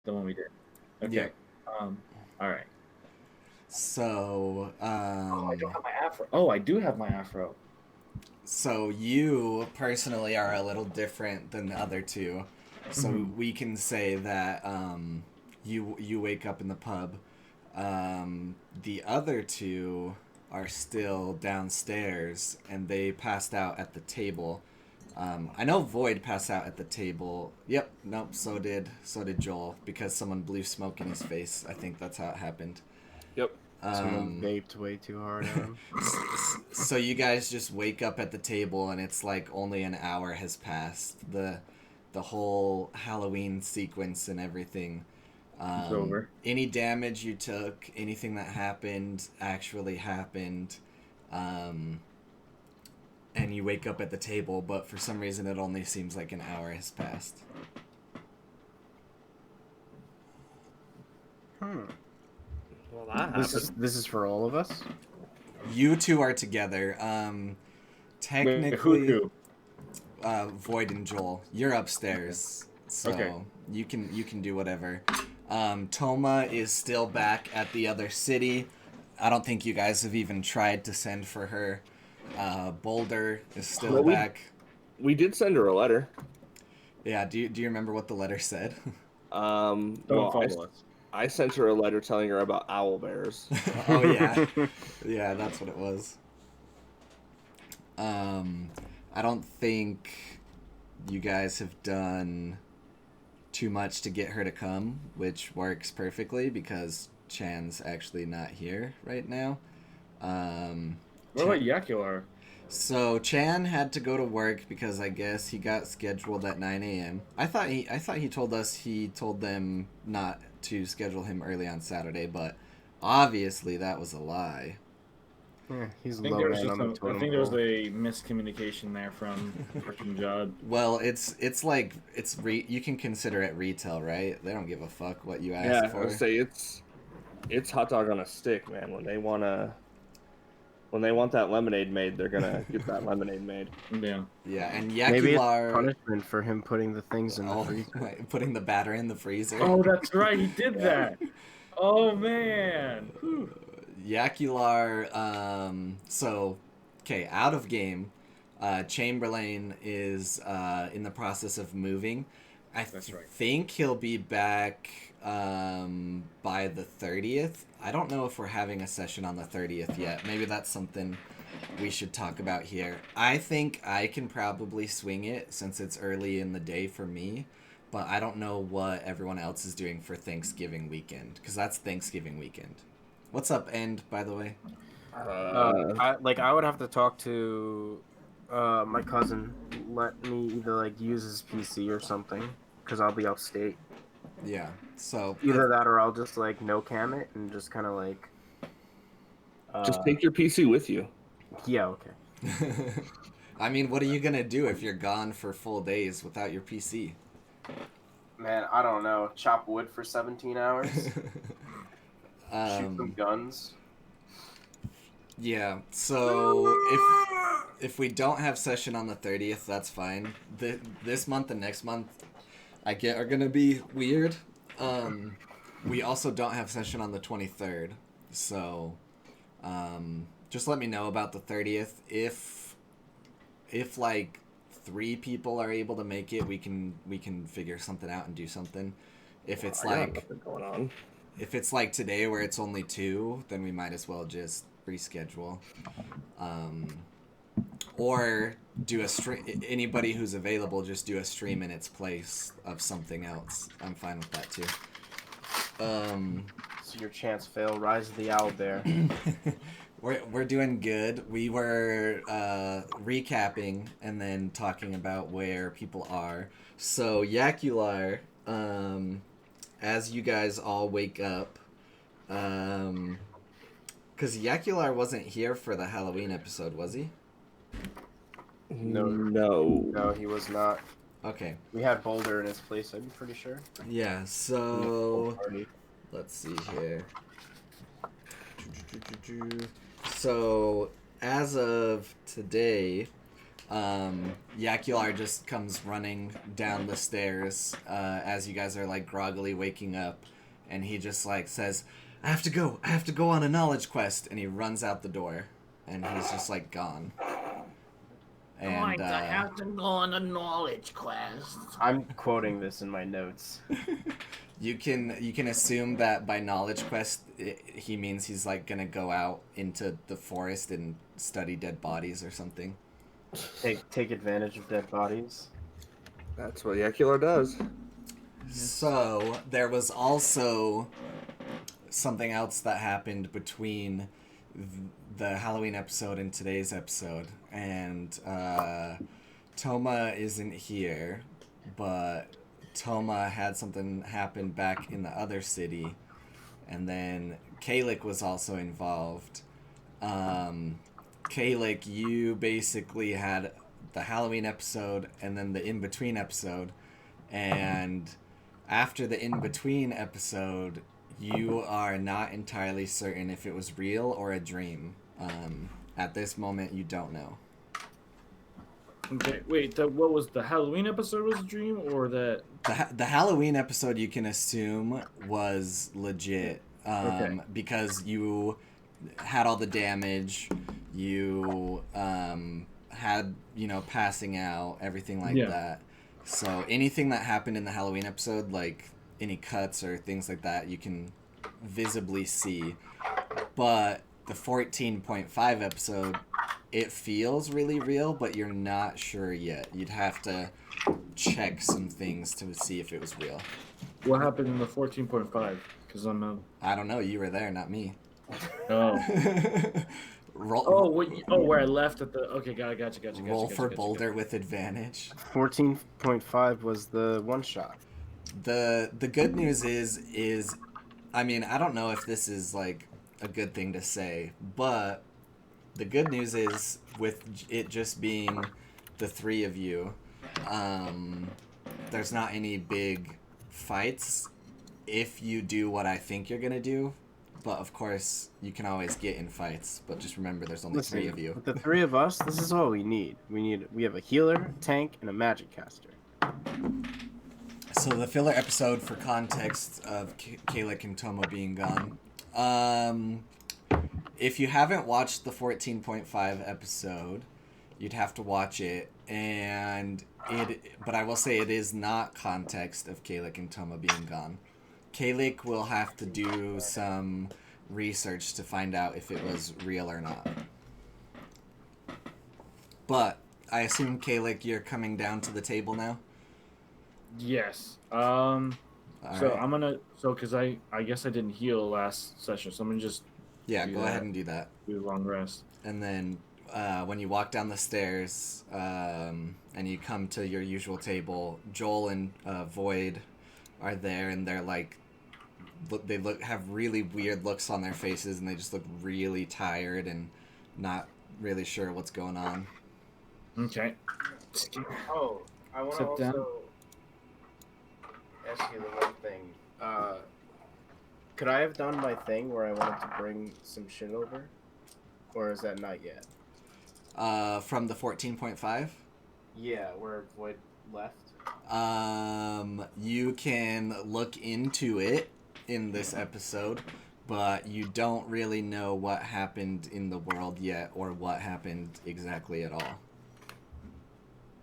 The one we did. Okay. Yep. All right. So, Oh, I don't have my afro. Oh, I do have my afro. so you personally are a little different than the other two. So Mhm. we can say that you wake up in the pub. The other two are still downstairs, and they passed out at the table. I know Void passed out at the table. Yep, nope. So did Joel because someone blew smoke in his face. I think that's how it happened. Yep. Someone vaped way too hard on him. So you guys just wake up at the table, and it's like only an hour has passed. The whole Halloween sequence and everything. It's over. Any damage you took, anything that happened actually happened. And you wake up at the table, but for some reason it only seems like an hour has passed. Well, that happened. This is for all of us. You two are together. Wait, Technically, who? Void and Joel, you're upstairs, so Okay. you can do whatever. Toma is still back at the other city. I don't think you guys have even tried to send for her. Boulder is still Well, back. We did send her a letter. Yeah, do you remember what the letter said? Don't Well, follow us. I sent her a letter telling her about owl bears. Oh yeah, yeah, that's what it was. I don't think you guys have done too much to get her to come, which works perfectly because Chan's actually not here right now. What about Yakular? So Chan had to go to work because I guess he got scheduled at 9 a.m. I thought he told us he told them not to schedule him early on Saturday, but obviously that was a lie. Yeah, he's I think low there was man just on the totem I think there was pole. a miscommunication there from freaking Jod. Well, it's like you can consider it retail, right? They don't give a fuck what you Yeah, ask I would for. say it's hot dog on a stick, man. When they want that lemonade made, they're gonna get that lemonade made. Yeah. Yeah, and Maybe it's Yakular punishment for him putting the things in the freezer. like, putting the batter in the freezer. Oh, that's right. He did that. Oh man. Whew. Yakular, okay, out of game. Chamberlain is in the process of moving. That's right. think he'll be back by the 30th. I don't know if we're having a session on the 30th yet. Maybe that's something we should talk about here. I think I can probably swing it since it's early in the day for me, but I don't know what everyone else is doing for Thanksgiving weekend, because that's Thanksgiving weekend. What's up, End, by the way? I would have to talk to my cousin. Let me either use his PC or something, because I'll be upstate. Yeah, so Either that or I'll just no cam it and just kind of Just take your PC with you. Yeah, okay. I mean, what are you gonna do if you're gone for full days without your PC? Man, I don't know. Chop wood for 17 hours. Shoot some guns. Yeah, so if we don't have session on the 30th, that's fine. This month and next month are gonna be weird. We also don't have session on the 23rd, so just let me know about the 30th. If 3 people are able to make it, we can figure something out and do something. If it's nothing going on. If it's like today where it's only 2, then we might as well just reschedule. Or do a stream. Anybody who's available, just do a stream in its place of something else. I'm fine with that too. So your chance fail. Rise of the owl bear. We're doing good. We were recapping and then talking about where people are. So Yakular, as you guys all wake up, because Yakular wasn't here for the Halloween episode, was he? No, he was not. Okay. We had Boulder in his place, I'm pretty sure. Yeah, so let's see here. So as of today, Yakular just comes running down the stairs as you guys are like groggily waking up, and he just like says, I have to go on a knowledge quest, and he runs out the door, and he's just like gone. And I have to go on a knowledge quest. I'm quoting this in my notes. you can assume that by knowledge quest he means he's like gonna go out into the forest and study dead bodies or something. Take advantage of dead bodies. That's what Yakular does. So there was also something else that happened between the Halloween episode and today's episode, and Toma isn't here, but Toma had something happen back in the other city, and then Kalik was also involved. Kalik, you basically had the Halloween episode and then the in-between episode, and after the in-between episode, you are not entirely certain if it was real or a dream. At this moment, you don't know. Okay, wait. What was the Halloween episode? Was a dream, or that? The Halloween episode you can assume was legit, Okay. because you had all the damage, you had passing out, everything like Yeah. that. So anything that happened in the Halloween episode, like any cuts or things like that, you can visibly see. But the 14.5 episode, it feels really real, but you're not sure yet. You'd have to check some things to see if it was real. What happened in the 14.5? Because I'm not. I don't know. You were there, not me. Oh. Roll, Oh, where I left at the. Okay, gotcha. roll for Boulder with advantage. 14.5 was the one shot. The good news is, I mean, I don't know if this is like a good thing to say, but the good news is with it just being the three of you, there's not any big fights if you do what I think you're gonna do. But of course, you can always get in fights. But just remember, there's only three of you. With the three of us, this is all we need. We have a healer, a tank, and a magic caster. So the filler episode, for context of Kalik and Tomo being gone. If you haven't watched the 14.5 episode, you'd have to watch it. But I will say it is not context of Kalik and Tomo being gone. Kalik will have to do some research to find out if it was real or not. But I assume, Kalik, you're coming down to the table now? Yes. All So right. I'm gonna. So because I guess I didn't heal last session, so I'm gonna just Yeah, do go that. ahead and do that. do a long rest. And then when you walk down the stairs and you come to your usual table, Joel and Void are there, and they're like, have really weird looks on their faces, and they just look really tired and not really sure what's going on. Okay. Oh, I want to Sit down. also ask you the one thing. Could I have done my thing where I wanted to bring some shit over? Or is that not yet? From the 14.5, Yeah, where Void left. you can look into it in this episode, but you don't really know what happened in the world yet, or what happened exactly at all.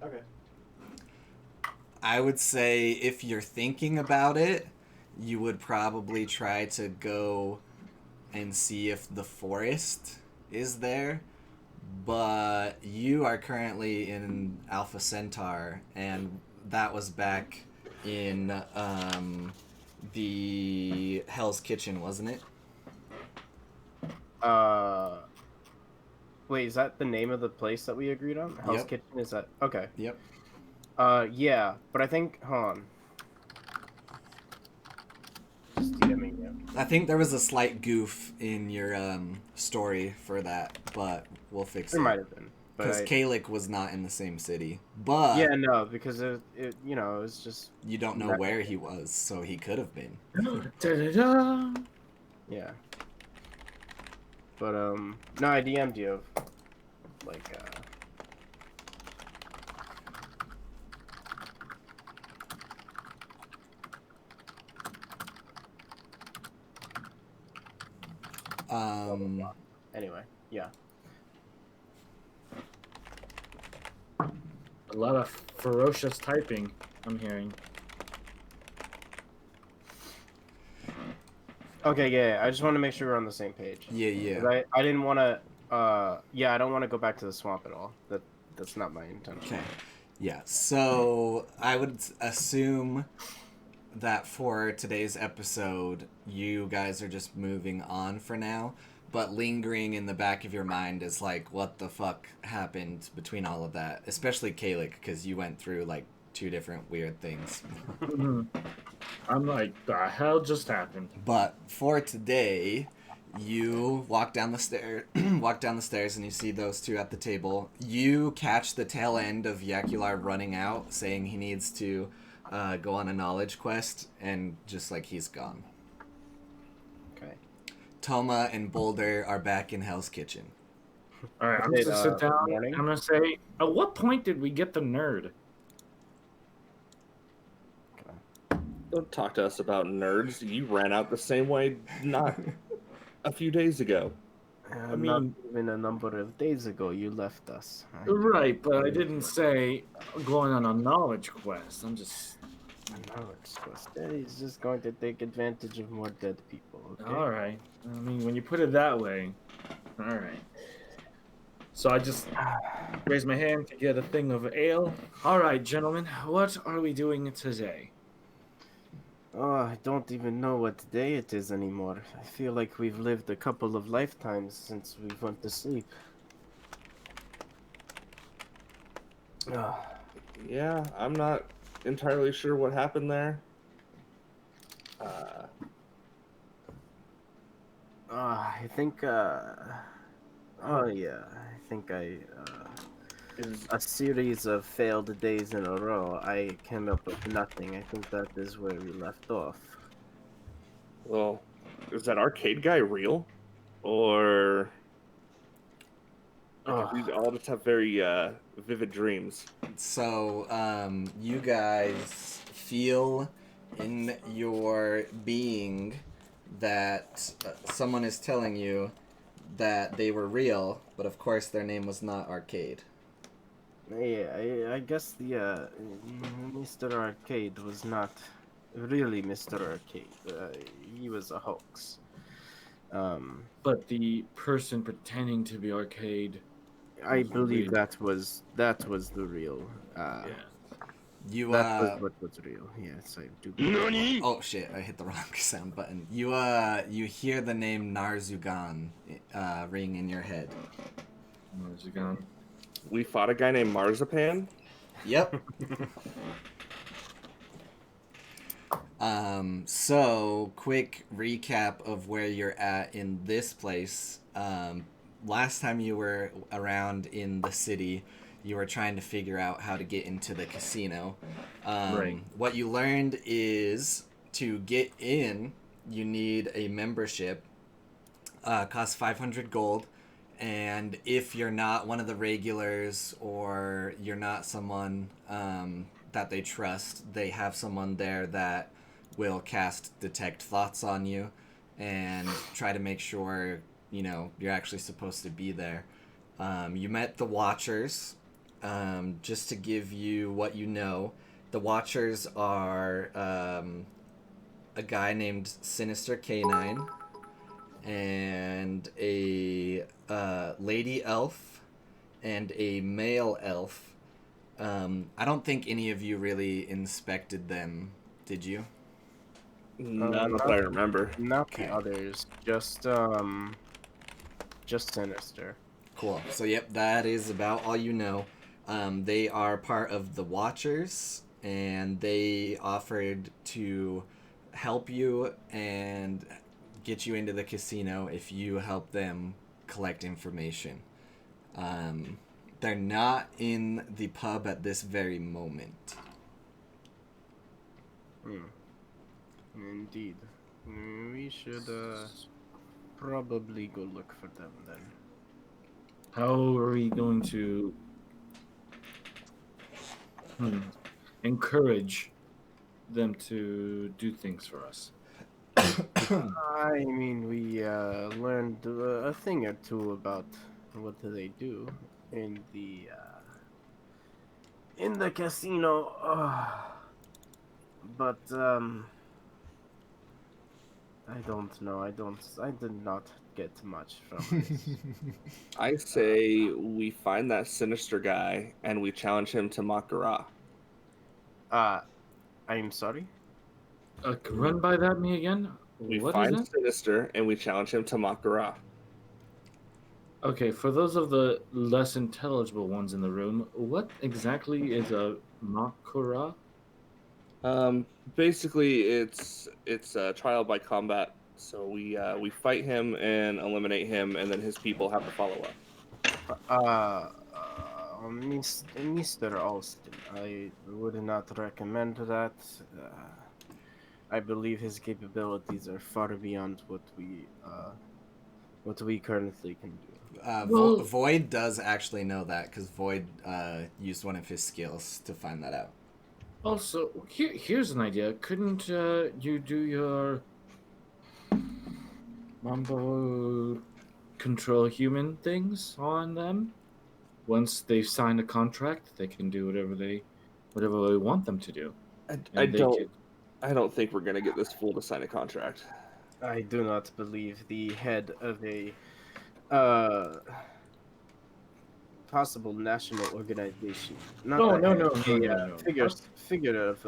Okay. I would say if you're thinking about it, you would probably try to go and see if the forest is there. But you are currently in Alpha Centaur, and that was back in the Hell's Kitchen, wasn't it? Wait, is that the name of the place that we agreed on? Hell's Yep. Kitchen, is that? Okay. Yep. Yeah, but I think, hold on. Just DMing you. I think there was a slight goof in your story for that, but we'll fix There it. might have been. Because But Kalik was not in the same city. But yeah, no, because it was just, you don't know where he was, so he could have been. Da-da-da. yeah. But, no, I DM'd you, like, Anyway, yeah. A lot of ferocious typing I'm hearing. Okay, yeah. I just want to make sure we're on the same page. Yeah. 'Cause I didn't want to. I don't want to go back to the swamp at all. That's not my intention. Okay. Yeah. So I would assume that for today's episode, you guys are just moving on for now. But lingering in the back of your mind is like, what the fuck happened between all of that? Especially Kalik, because you went through like 2 different weird things. I'm like, the hell just happened? But for today, you walk down the stairs, and you see those 2 at the table. You catch the tail end of Yakular running out, saying he needs to go on a knowledge quest, and just like he's gone. Okay. Toma and Boulder are back in Hell's Kitchen. All right, I'm just gonna sit down. Morning? I'm gonna say, at what point did we get the nerd? Don't talk to us about nerds. You ran out the same way not a few days ago. I mean- not even a number of days ago, you left us. Right, but I didn't say going on a knowledge quest. I'm just. He's just going to take advantage of more dead people. Okay? All right. I mean, when you put it that way, all right. So I just raise my hand to get a thing of ale. All right, gentlemen, what are we doing today? Oh, I don't even know what day it is anymore. I feel like we've lived a couple of lifetimes since we went to sleep. Yeah, I'm not entirely sure what happened there. I think, oh yeah, I think a series of failed days in a row, I came up with nothing. I think that is where we left off. Well, is that arcade guy real? Or we all just have very vivid dreams? So, you guys feel in your being that someone is telling you that they were real, but of course their name was not Arcade. Yeah, I guess the Mr. Arcade was not really Mr. Arcade. He was a hoax. But the person pretending to be Arcade. I believe that was the real. Yeah. You That was what was real. Yes, I do. Oh shit! I hit the wrong sound button. You hear the name Narzugan ring in your head. Where's it gone? We fought a guy named Marzipan? Yep. So quick recap of where you're at in this place. Last time you were around in the city, you were trying to figure out how to get into the casino. Right. What you learned is to get in, you need a membership. Costs 500 gold. And if you're not one of the regulars or you're not someone that they trust, they have someone there that will cast Detect Thoughts on you and try to make sure, you know, you're actually supposed to be there. You met the Watchers. Just to give you what you know, the Watchers are a guy named Sinister K9 and a lady elf and a male elf. I don't think any of you really inspected them, did you? None that I remember. Not Okay. the others. Just Sinister. Cool. So yep, that is about all you know. They are part of the Watchers, and they offered to help you and get you into the casino if you help them collect information. They're not in the pub at this very moment. Indeed. We should probably go look for them then. How are we going to encourage them to do things for us? I mean, we learned a thing or two about what do they do in the casino. But I don't know. I did not get much from this. I say we find that sinister guy and we challenge him to Makara. Uh, I'm sorry. Run by that me again. We What is find that? Sinister and we challenge him to Makara. Okay, for those of the less intelligible ones in the room, what exactly is a makura? Basically, it's a trial by combat. So we fight him and eliminate him, and then his people have to follow up. Mr. Alston, I would not recommend that. I believe his capabilities are far beyond what we currently can do. Well, Void does actually know that because Void used one of his skills to find that out. also, here's an idea. Couldn't you do your Mambo control human things on them? Once they've signed a contract, they can do whatever we want them to do. I, And they could. I don't think we're gonna get this fool to sign a contract. I do not believe the head of a uh, possible national organization. Not No, the no, head, no, no, a no, no. figure of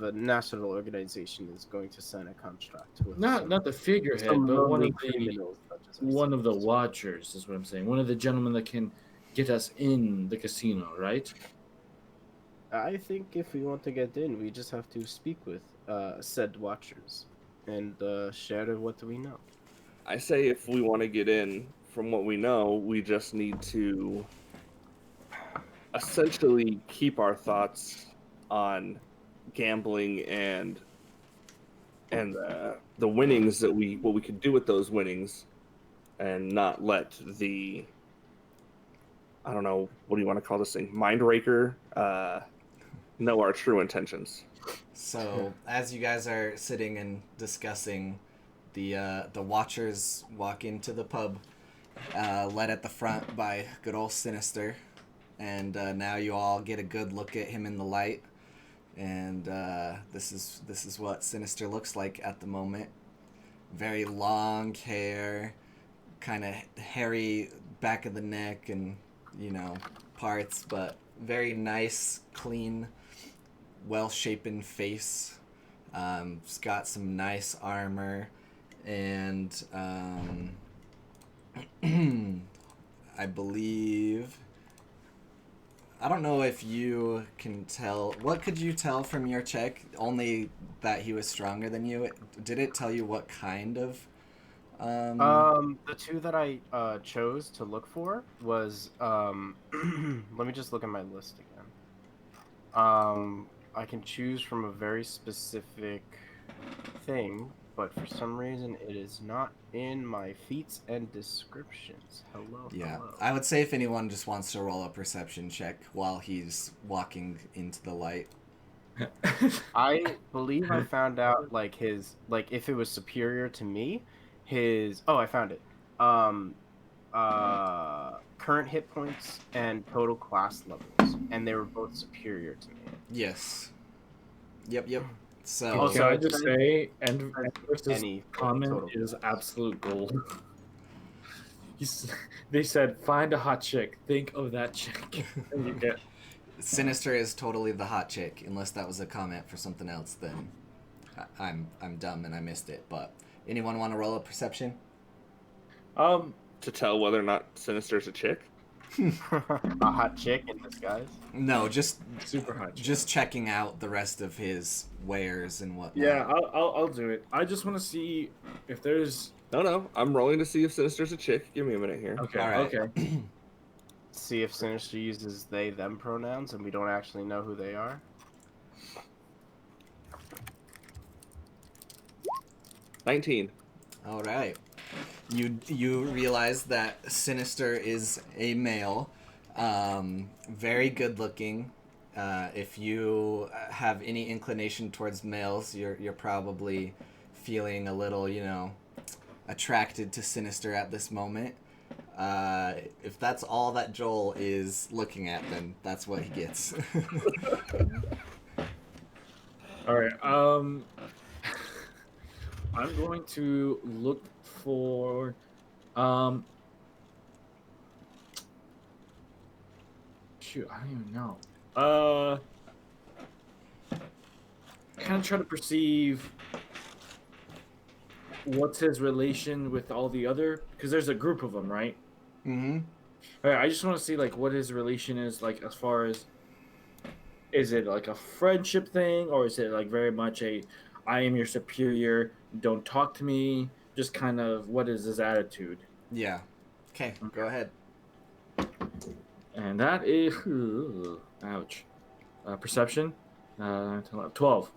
a national organization is going to sign a contract with Not the figurehead, some but lonely criminals such as one of the ourselves. watchers is what I'm saying. One of the gentlemen that can get us in the casino, right? I think if we want to get in, we just have to speak with said watchers and share what we know. I say if we want to get in, from what we know, we just need to essentially keep our thoughts on gambling and the winnings that what we could do with those winnings, and not let the I don't know, what do you want to call this thing, mind raker, know our true intentions. So as you guys are sitting and discussing, the watchers walk into the pub, led at the front by good old Sinister, and now you all get a good look at him in the light, and this is what Sinister looks like at the moment. Very long hair, kind of hairy back of the neck, and parts, but very nice, clean, well-shapen face. It's got some nice armor, and I believe. I don't know if you can tell. What could you tell from your check? Only that he was stronger than you. Did it tell you what kind of? The two that I chose to look for was let me just look at my list again. I can choose from a very specific thing, but for some reason it is not in my feats and descriptions. Hello. Yeah, Hello. I would say if anyone just wants to roll a perception check while he's walking into the light. I believe I found out if it was superior to me, I found it. Um Current hit points and total class levels, and they were both superior to me. Yes. Yep. So Oh, Can so I it just says- say, and versus any comment total is class. absolute gold. They said, find a hot chick. Think of that chick. And you get. Sinister is totally the hot chick. Unless that was a comment for something else, then I'm dumb and I missed it. But anyone want to roll a perception? To tell whether or not Sinister's a chick. A hot chick in disguise. No, just Super hot chick. just checking out the rest of his wares and whatnot. Yeah, I'll do it. I just want to see if there's. No, I'm rolling to see if Sinister's a chick. Give me a minute here. Okay, All right. okay. See if Sinister uses they them pronouns and we don't actually know who they are. 19. All right. You realize that Sinister is a male, very good looking. If you have any inclination towards males, you're probably feeling a little, attracted to Sinister at this moment. If that's all that Joel is looking at, then that's what he gets. All right. I'm going to look for shoot, I don't even know. Kind of try to perceive what's his relation with all the other, because there's a group of them, right? Mm-hmm. All right, I just want to see like what his relation is, like as far as, is it like a friendship thing, or is it like very much a I am your superior, don't talk to me, just kind of what is his attitude? Yeah. Okay, go ahead. And that is ouch. Perception, 12.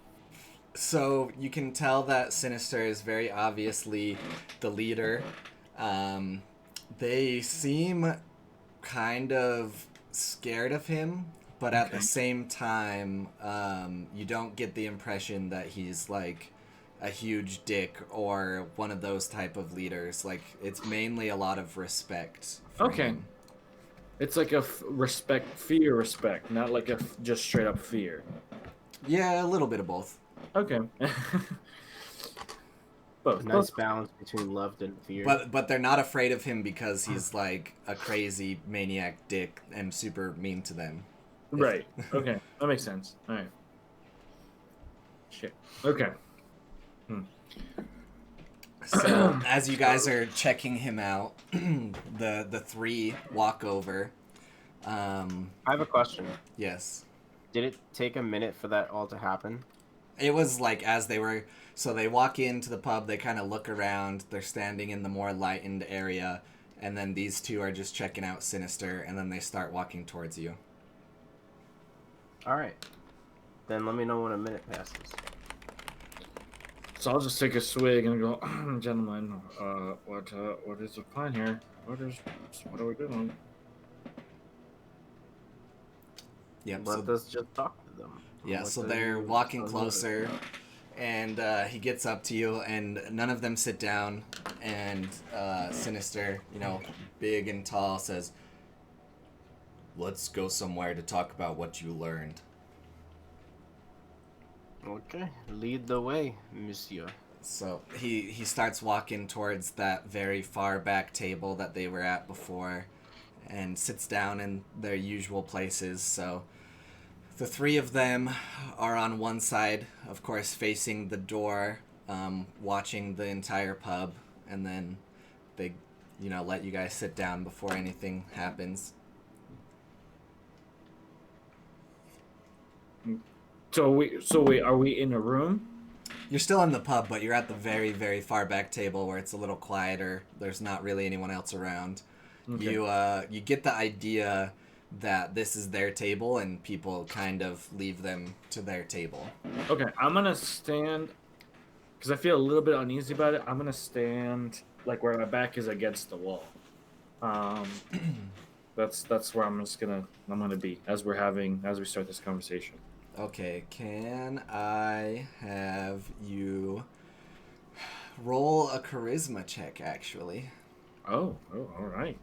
So you can tell that Sinister is very obviously the leader. They seem kind of scared of him, but at the same time, you don't get the impression that he's like a huge dick or one of those type of leaders. Like, it's mainly a lot of respect for him. It's like a fear respect, not like a just straight up fear. Yeah, a little bit of both. Okay. Both. Nice balance between love and fear. But they're not afraid of him because he's like a crazy maniac dick and super mean to them. Right. Okay. That makes sense. All right. Shit. Okay. So as you guys are checking him out, the three walk over. I have a question. Yes. Did it take a minute for that all to happen? It was like as they were, so they walk into the pub, they kind of look around, they're standing in the more lightened area, and then these two are just checking out Sinister, and then they start walking towards you. Alright. Then let me know when a minute passes. So I'll just take a swig and go, gentlemen, what is the plan here? What are we doing? Yep. Let us just talk to them. Yeah, What so do they're you- walking closer, and he gets up to you, and none of them sit down, and Sinister, big and tall, says, "Let's go somewhere to talk about what you learned." Okay, lead the way, monsieur. So he starts walking towards that very far back table that they were at before, and sits down in their usual places. So the three of them are on one side, of course, facing the door, watching the entire pub, and then they, let you guys sit down before anything happens. So wait, are we in a room? You're still in the pub, but you're at the very, very far back table where it's a little quieter. There's not really anyone else around. Okay. You get the idea that this is their table, and people kind of leave them to their table. Okay, I'm gonna stand, because I feel a little bit uneasy about it. I'm gonna stand like where my back is against the wall. That's where I'm gonna be as we start this conversation. Okay, can I have you roll a charisma check, actually? Oh, all right.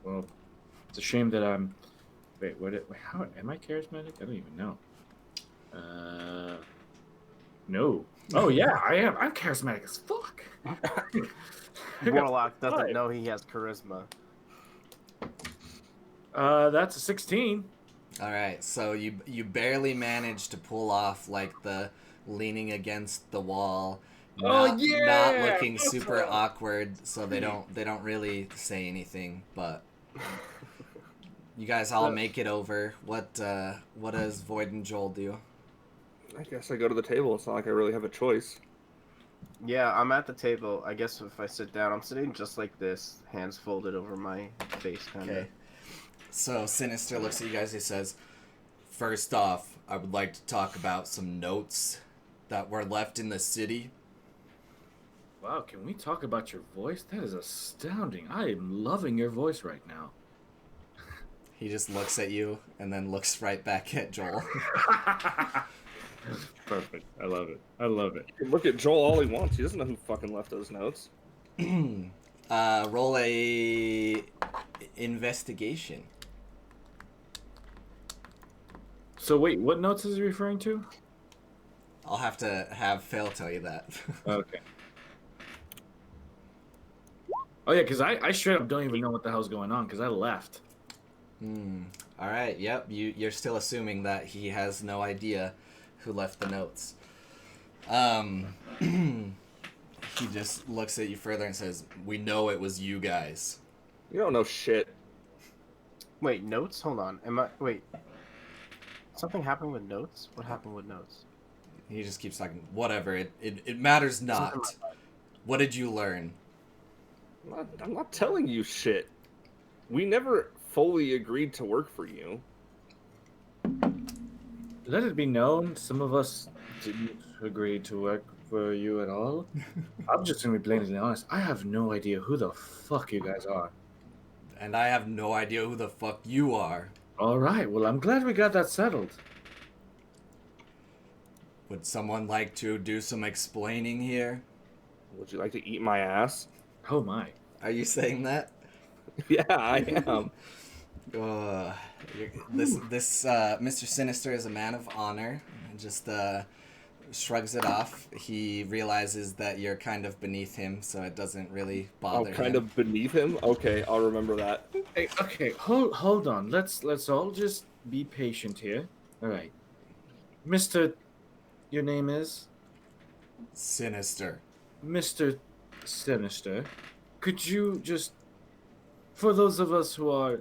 Well, it's a shame that I'm. Wait, how am I charismatic? I don't even know. No. Oh yeah, I am. I'm charismatic as fuck. Warlock doesn't know he has charisma. That's a 16. All right, so you barely manage to pull off like the leaning against the wall, not looking super awkward, so they don't really say anything, but you guys all make it over. What does Void and Joel do? I guess I go to the table. It's not like I really have a choice. Yeah, I'm at the table. I guess if I sit down, I'm sitting just like this, hands folded over my face, kind of. Okay. So Sinister looks at you guys. He says, "First off, I would like to talk about some notes that were left in the city." Wow, can we talk about your voice? That is astounding. I am loving your voice right now. He just looks at you and then looks right back at Joel. Perfect. I love it. I love it. Look at Joel all he wants. He doesn't know who fucking left those notes. Roll a investigation. So wait, what notes is he referring to? I'll have to have Fail tell you that. Okay. Oh yeah, because I straight up don't even know what the hell's going on because I left. All right. Yep. You're still assuming that he has no idea who left the notes. He just looks at you further and says, "We know it was you guys." You don't know shit. Wait, notes? Hold on. Wait. Something happened with notes? What happened with notes? He just keeps talking. Whatever. It matters not. What did you learn? I'm not telling you shit. We never fully agreed to work for you. Let it be known, some of us didn't agree to work for you at all. I'm just gonna be blatantly honest. I have no idea who the fuck you guys are. And I have no idea who the fuck you are. All right. Well, I'm glad we got that settled. Would someone like to do some explaining here? Would you like to eat my ass? Oh my. Are you saying that? Yeah, I am. This Mr. Sinister is a man of honor. And just shrugs it off. He realizes that you're kind of beneath him, so it doesn't really bother him. Kind of beneath him? Okay, I'll remember that. Hey, okay, hold on. Let's all just be patient here. All right, Mister, your name is Sinister. Mr. Sinister. Could you just, for those of us who are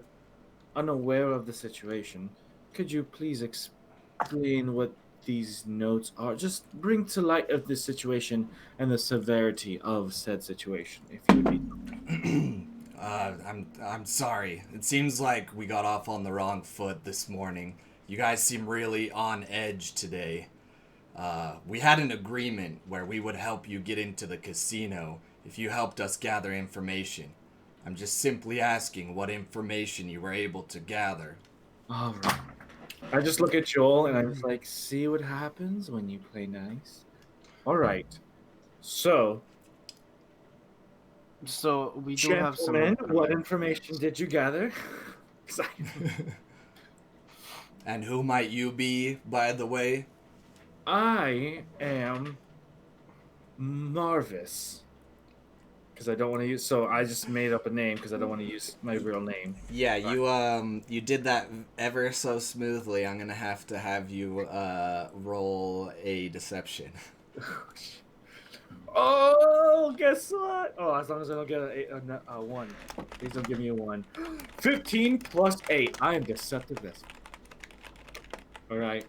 unaware of the situation, could you please explain what these notes are? Just bring to light of this situation and the severity of said situation, if you would be. I'm sorry. It seems like we got off on the wrong foot this morning. You guys seem really on edge today. We had an agreement where we would help you get into the casino if you helped us gather information. I'm just simply asking what information you were able to gather. All right. I just look at Joel and I'm just like, see what happens when you play nice. All right. So we do have some. gentlemen, what information did you gather? And who might you be, by the way? I am Marvis. Because I don't want to use, so I just made up a name because I don't want to use my real name. Yeah, you did that ever so smoothly. I'm gonna have you roll a deception. Oh, guess what? Oh, as long as I don't get a 1. Please don't give me a 1. 15 plus 8. I am deceptive this. All right.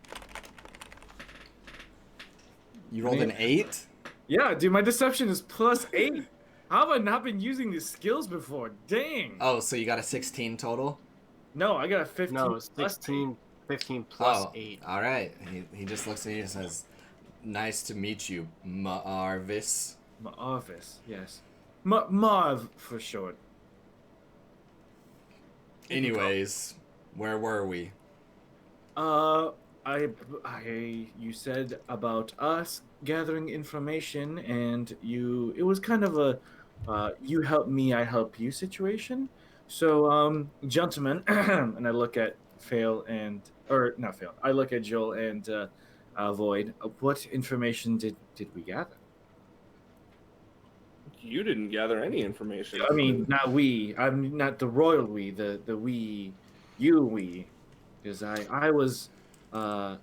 You rolled an 8? Yeah, dude, my deception is plus 8. How have I not been using these skills before? Dang. Oh, so you got a 16 total? No, I got a 15. No, 16, 15 plus 8. All right. He just looks at you and says, "Nice to meet you, Marvis." Marvis, yes. Marv for short. Anyways, where were we? You said about us gathering information, and it was kind of a, you help me, I help you situation. So, gentlemen, and I look at I look at Joel and Void. What information did we gather? You didn't gather any information. I mean, not we. I'm not the royal we. The we, you we, because I was. What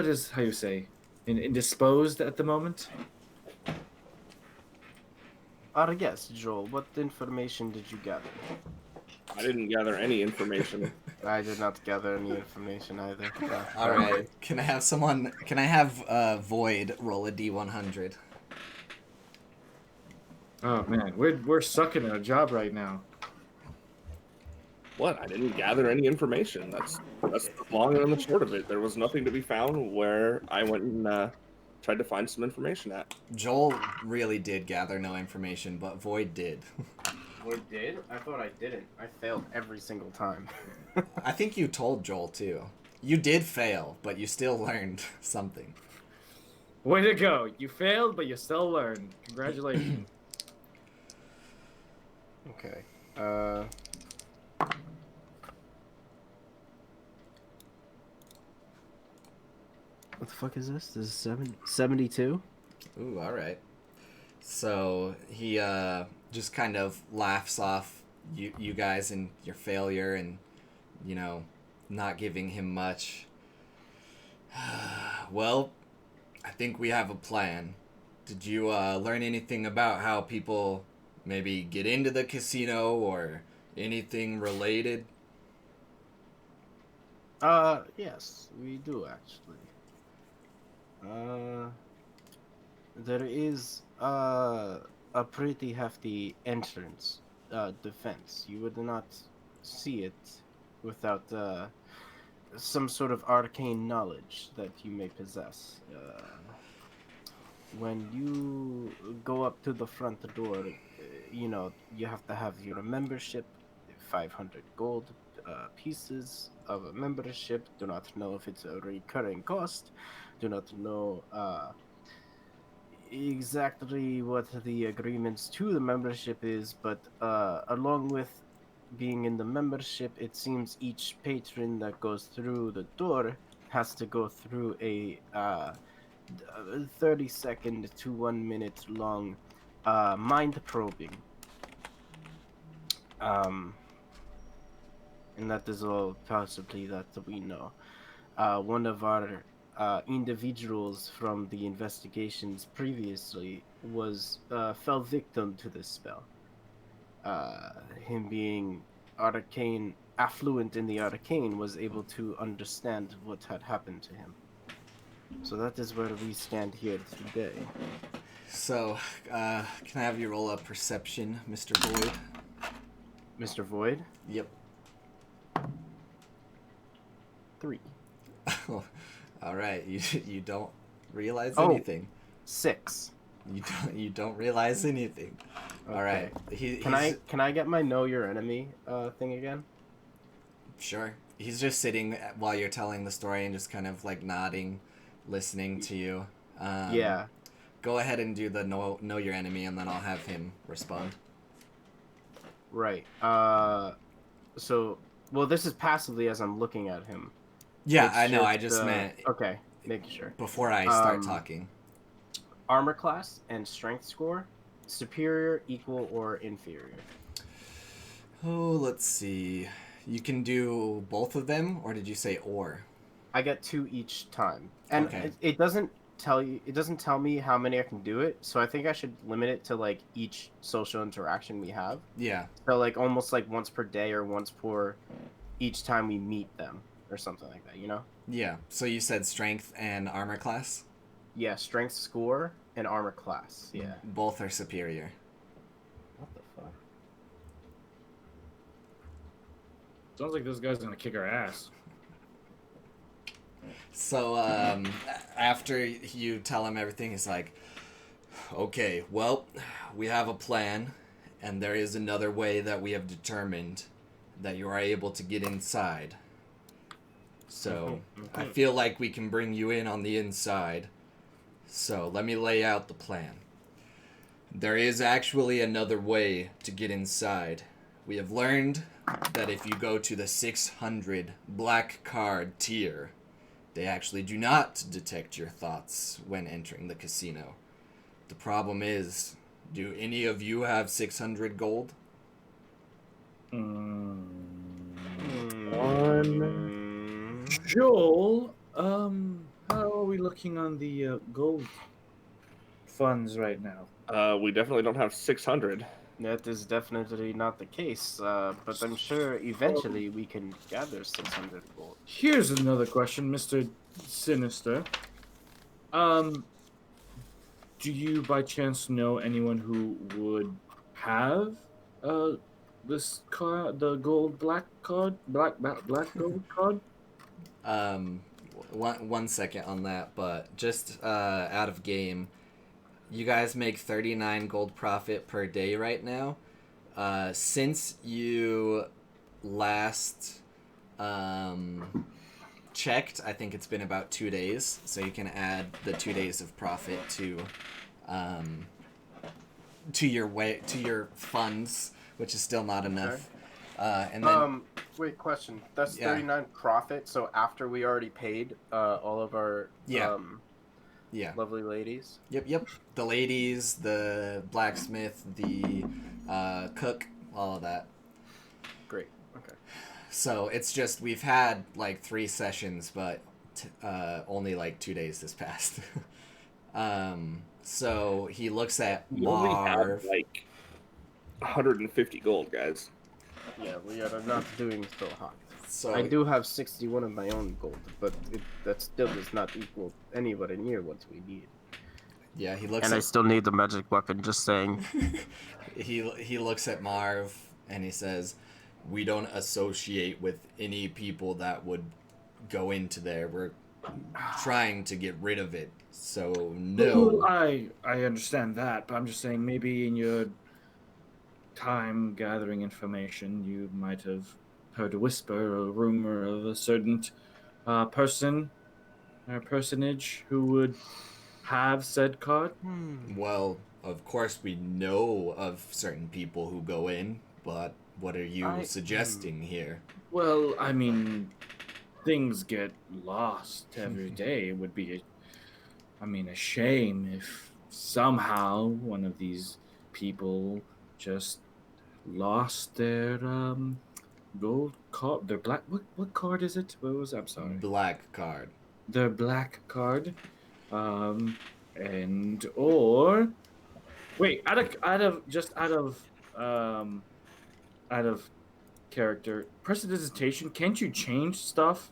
is how you say, indisposed at the moment. Yes, Joel. What information did you gather? I didn't gather any information. I did not gather any information either. All right. Can I have Void roll a D100? Oh man, we're sucking at a job right now. What? I didn't gather any information. That's the long and the short of it. There was nothing to be found where I went and tried to find some information at. Joel really did gather no information, but Void did. Void did? I thought I didn't. I failed every single time. I think you told Joel too. You did fail, but you still learned something. Way to go! You failed, but you still learned. Congratulations. Okay. What the fuck is this? This is 72? Ooh, all right. So he just kind of laughs off you guys and your failure, and not giving him much. Well, I think we have a plan. Did you learn anything about how people maybe get into the casino or anything related? Yes, we do actually. There is a pretty hefty entrance defense. You would not see it without some sort of arcane knowledge that you may possess. When you go up to the front door, you have to have your membership, 500 gold pieces of a membership. Do not know if it's a recurring cost. Do not know exactly what the agreements to the membership is, but along with being in the membership, it seems each patron that goes through the door has to go through a 30-second to 1 minute long mind probing. Um, and that is all possibly that we know. One of our individuals from the investigations previously was fell victim to this spell. Him being arcane, affluent in the arcane, was able to understand what had happened to him. So that is where we stand here today. So, can I have you roll a perception, Mr. Boyd? Mr. Void? Yep. 3. All right. You don't realize Oh. anything. 6. You don't realize anything. Okay. All right. Can I get my know your enemy thing again? Sure. He's just sitting while you're telling the story and just kind of like nodding, listening to you. Yeah. Go ahead and do the know your enemy, and then I'll have him respond. Right. So, well, this is passively as I'm looking at him. Yeah, It's I know. I just meant Okay, making sure. before I start talking. Armor class and strength score, superior, equal, or inferior. Oh, let's see. You can do both of them, or did you say or? I get 2 each time, and Okay. it doesn't tell you. It doesn't tell me how many I can do it. So I think I should limit it to like each social interaction we have. Yeah. So like almost like once per day or once per each time we meet them or something like that. You know? Yeah. So you said strength and armor class? Yeah, strength score and armor class. Yeah. Both are superior. What the fuck? Sounds like this guy's gonna kick our ass. So, after you tell him everything, he's like, okay, well, we have a plan, and there is another way that we have determined that you are able to get inside. So, I feel like we can bring you in on the inside. So, let me lay out the plan. There is actually another way to get inside. We have learned that if you go to the 600 black card tier, they actually do not detect your thoughts when entering the casino. The problem is, do any of you have 600 gold? Joel, how are we looking on the gold funds right now? We definitely don't have 600. That is definitely not the case, but I'm sure eventually we can gather 600 gold. Here's another question, Mr. Sinister. Do you by chance know anyone who would have this card, the gold black card, black gold card? One second on that, but just out of game, you guys make 39 gold profit per day right now. Since you last checked, I think it's been about 2 days, so you can add the 2 days of profit to your funds, which is still not enough. And then wait, question. That's Yeah. 39 profit. So after we already paid all of our yeah, lovely ladies. yep, the ladies, the blacksmith, the cook, all of that. Great. Okay. So it's just we've had like 3 sessions, but only like 2 days this past. So he looks at We only have Marv. like 150 gold, guys. Yeah, we are not doing so hot. So I do have 61 of my own gold, but that still does not equal anywhere near what we need. yeah, he looks And I at still need the magic weapon. Just saying. he looks at Marv and he says, "We don't associate with any people that would go into there. We're trying to get rid of it. So no." Well, I understand that, but I'm just saying maybe in your time gathering information, you might have heard a whisper or a rumor of a certain person or personage who would have said card. Well, of course we know of certain people who go in, but what are you suggesting here? Well, I mean, things get lost every day. It would be, a shame if somehow one of these people just lost their gold card, their black. What card is it? What was? I'm sorry. Black card. Their black card, and or wait, out of character prestidigitation. Can't you change stuff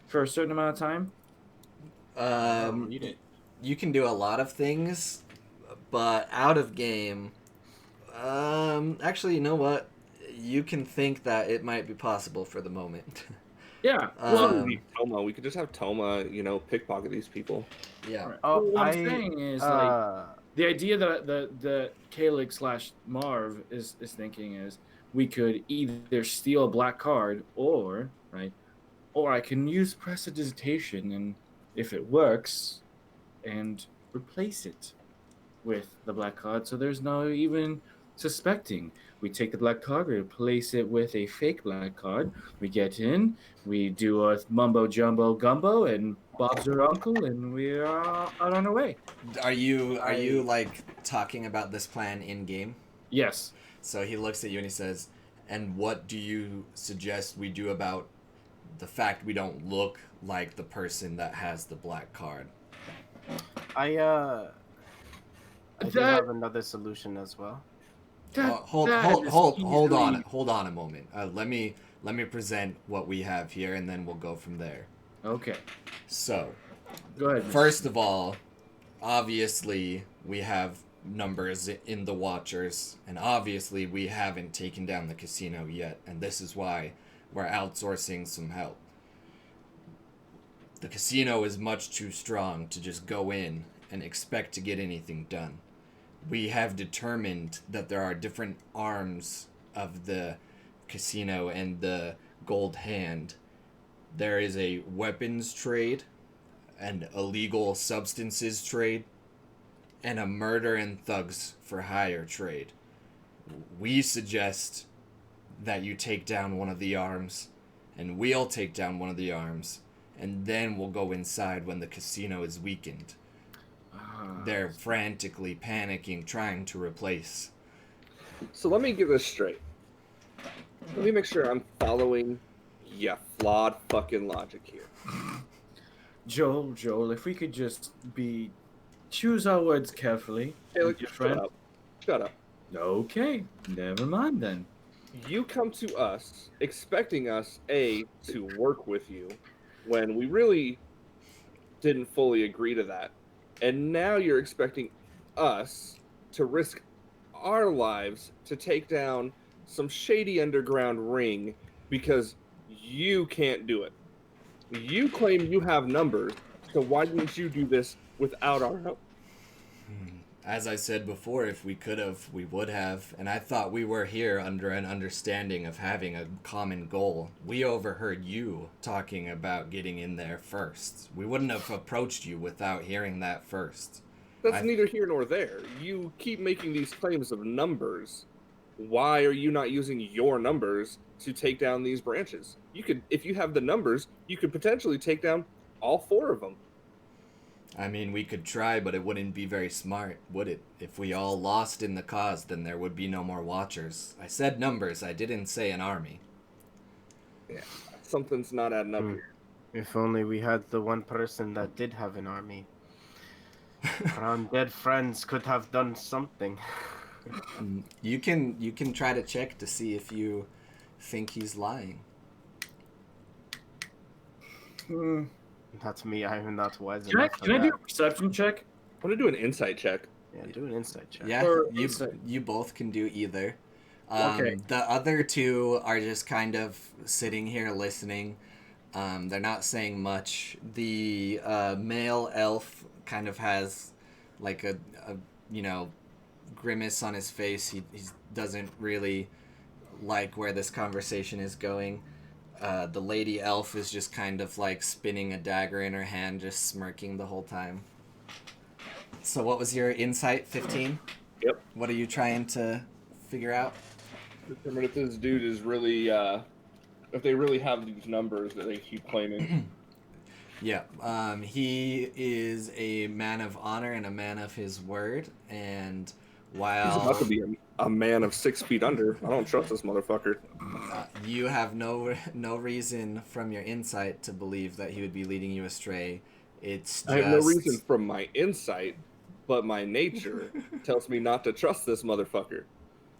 for a certain amount of time? Read it. You can do a lot of things, but out of game, actually, you know what? You can think that it might be possible for the moment. Yeah. Toma. We could just have Toma, pickpocket these people. Yeah. Oh, what I'm saying is the idea that the Kalig / Marv is thinking is we could either steal a black card or I can use prestidigitation, and if it works, and replace it with the black card, so there's no even suspecting. We take the black card, we replace it with a fake black card. We get in, we do a mumbo jumbo gumbo, and Bob's your uncle, and we are out on our way. Are you like talking about this plan in game? Yes. So he looks at you and he says, "And what do you suggest we do about the fact we don't look like the person that has the black card?" I do have another solution as well. Hold on a moment. Let me present what we have here, and then we'll go from there. Okay. So, Go ahead. first of all, obviously we have numbers in the Watchers, and obviously we haven't taken down the casino yet, and this is why we're outsourcing some help. The casino is much too strong to just go in and expect to get anything done. We have determined that there are different arms of the casino and the Gold Hand. There is a weapons trade, an illegal substances trade, and a murder and thugs for hire trade. We suggest that you take down one of the arms, and we'll take down one of the arms, and then we'll go inside when the casino is weakened. They're frantically panicking, trying to replace. So let me get this straight. Let me make sure I'm following flawed fucking logic here. Joel, if we could just choose our words carefully. Hey, look, your friend. Shut up. Okay, never mind then. You come to us expecting us, to work with you, when we really didn't fully agree to that. And now you're expecting us to risk our lives to take down some shady underground ring because you can't do it. You claim you have numbers, so why didn't you do this without our help? As I said before, if we could have, we would have. And I thought we were here under an understanding of having a common goal. We overheard you talking about getting in there first. We wouldn't have approached you without hearing that first. That's I- neither here nor there. You keep making these claims of numbers. Why are you not using your numbers to take down these branches? You could, if you have the numbers, you could potentially take down all 4 of them. I mean, we could try, but it wouldn't be very smart, would it? If we all lost in the cause, then there would be no more watchers. I said numbers, I didn't say an army. Yeah, something's not adding up Hmm. here. If only we had the one person that did have an army. Our undead friends could have done something. You can try to check to see if you think he's lying. That's me. I am not wise Can I, enough for can I do that. a perception check? I'm gonna do an insight check. Yeah, do an insight check. Yeah, Or you insight. you both can do either. Okay. The other 2 are just kind of sitting here listening. They're not saying much. The male elf kind of has like a grimace on his face. He doesn't really like where this conversation is going. The lady elf is just kind of like spinning a dagger in her hand, just smirking the whole time. So what was your insight? 15? Yep. What are you trying to figure out? Determine if this dude is really, if they really have these numbers that they keep claiming. Yeah. He is a man of honor and a man of his word. And while He's about to be a man of 6 feet under. I don't trust this motherfucker. you have no reason from your insight to believe that he would be leading you astray. It's just... I have no reason from my insight, but my nature tells me not to trust this motherfucker.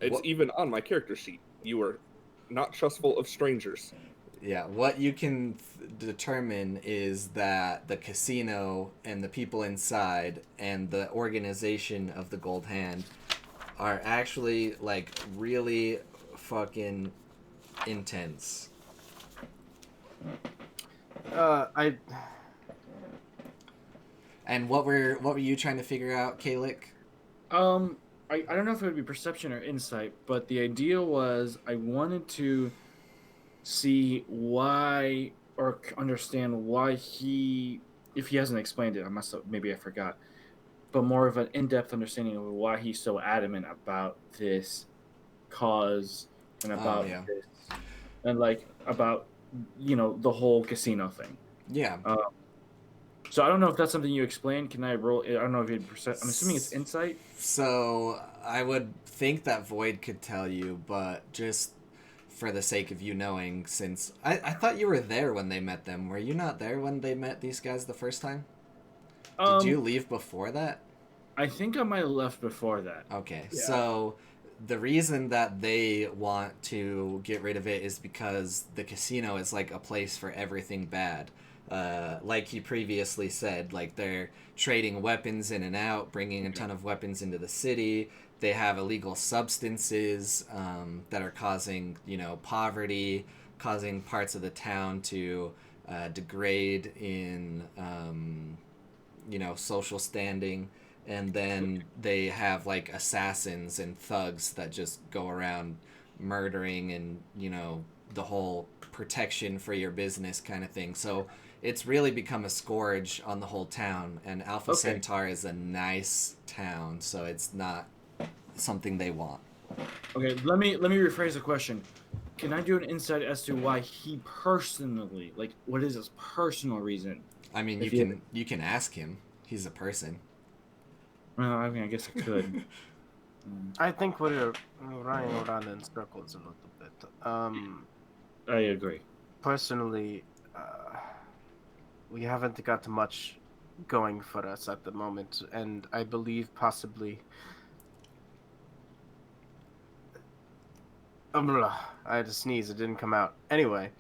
It's What- even on my character sheet. You are not trustful of strangers. Yeah, what you can determine is that the casino and the people inside and the organization of the Gold Hand are actually like really fucking intense. And what were you trying to figure out, Kalik? I don't know if it would be perception or insight, but the idea was I wanted to see why or understand why he, if he hasn't explained it, I must have, maybe I forgot, but more of an in-depth understanding of why he's so adamant about this cause and about yeah. this, and like about the whole casino thing. Yeah. So I don't know if that's something you explained. Can I roll? I don't know if you'd percent. I'm assuming it's insight. So I would think that Void could tell you, but just for the sake of you knowing, since I thought you were there when they met them. Were you not there when they met these guys the first time? Did you leave before that? I think I might have left before that. Okay, Yeah. so the reason that they want to get rid of it is because the casino is like a place for everything bad. Like he previously said, like they're trading weapons in and out, bringing a ton of weapons into the city. They have illegal substances that are causing, poverty, causing parts of the town to degrade in, social standing. And then they have like assassins and thugs that just go around murdering and, the whole protection for your business kind of thing. So it's really become a scourge on the whole town. And Alpha Okay. Centaur is a nice town, so it's not something they want. Okay, let me rephrase the question. Can I do an insight as to why he personally, like, what is his personal reason? I mean, If you can ask him. He's a person. Well, I mean, I guess I could. I think we're running around in circles a little bit. I agree. Personally, we haven't got much going for us at the moment, and I believe possibly. I had to sneeze; it didn't come out. Anyway,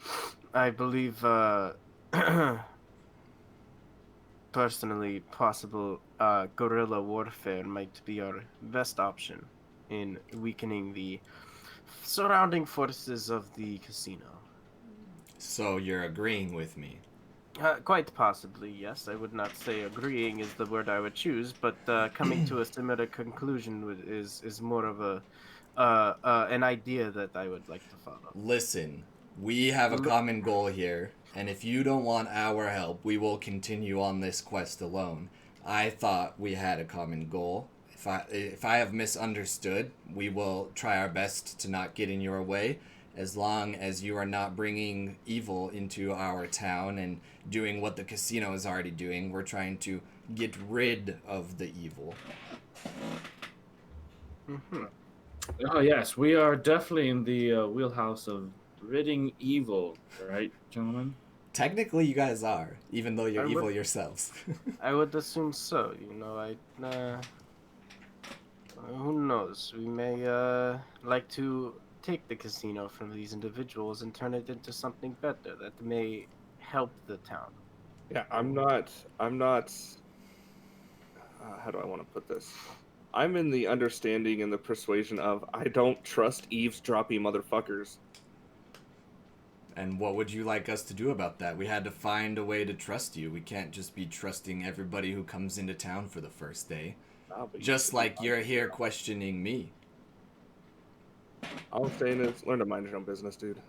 I believe, personally, possible guerrilla warfare might be our best option in weakening the surrounding forces of the casino. So you're agreeing with me. Quite possibly, yes. I would not say agreeing is the word I would choose, but coming to a similar conclusion is more of a an idea that I would like to follow. Listen, we have a Look, common goal here, and if you don't want our help, we will continue on this quest alone. I thought we had a common goal. If I have misunderstood, we will try our best to not get in your way, as long as you are not bringing evil into our town and doing what the casino is already doing. We're trying to get rid of the evil. Oh yes, we are definitely in the wheelhouse of ridding evil, right, gentlemen? Technically, you guys are, even though you're I would- evil yourselves. I would assume so. Who knows? We may like to take the casino from these individuals and turn it into something better that may help the town. Yeah, I'm not. How do I want to put this? I'm in the understanding and the persuasion of I don't trust eavesdroppy motherfuckers. And what would you like us to do about that? We had to find a way to trust you. We can't just be trusting everybody who comes into town for the first day. But Just like you're here questioning me. All I'm saying is learn to mind your own business, dude.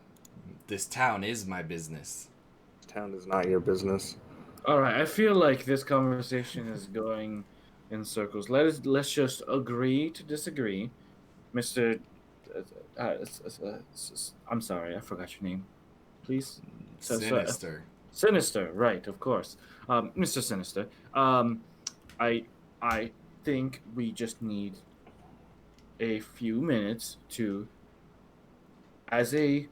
This town is my business. This town is not your business. All right, I feel like this conversation is going in circles. Let's just agree to disagree, Mister. I'm sorry, I forgot your name. Please. Sinister. Sinister, right? Of course, Mister Sinister. I think we just need a few minutes to, as a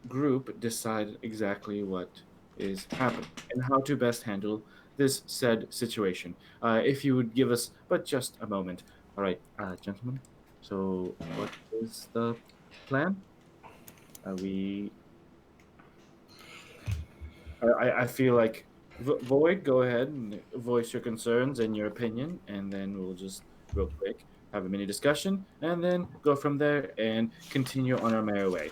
group, decide exactly what is happening and how to best handle this said situation. If you would give us but just a moment. All right, gentlemen. So, what is the plan? We. I feel like Void, go ahead and voice your concerns and your opinion, and then we'll just real quick have a mini discussion, and then go from there and continue on our merry way.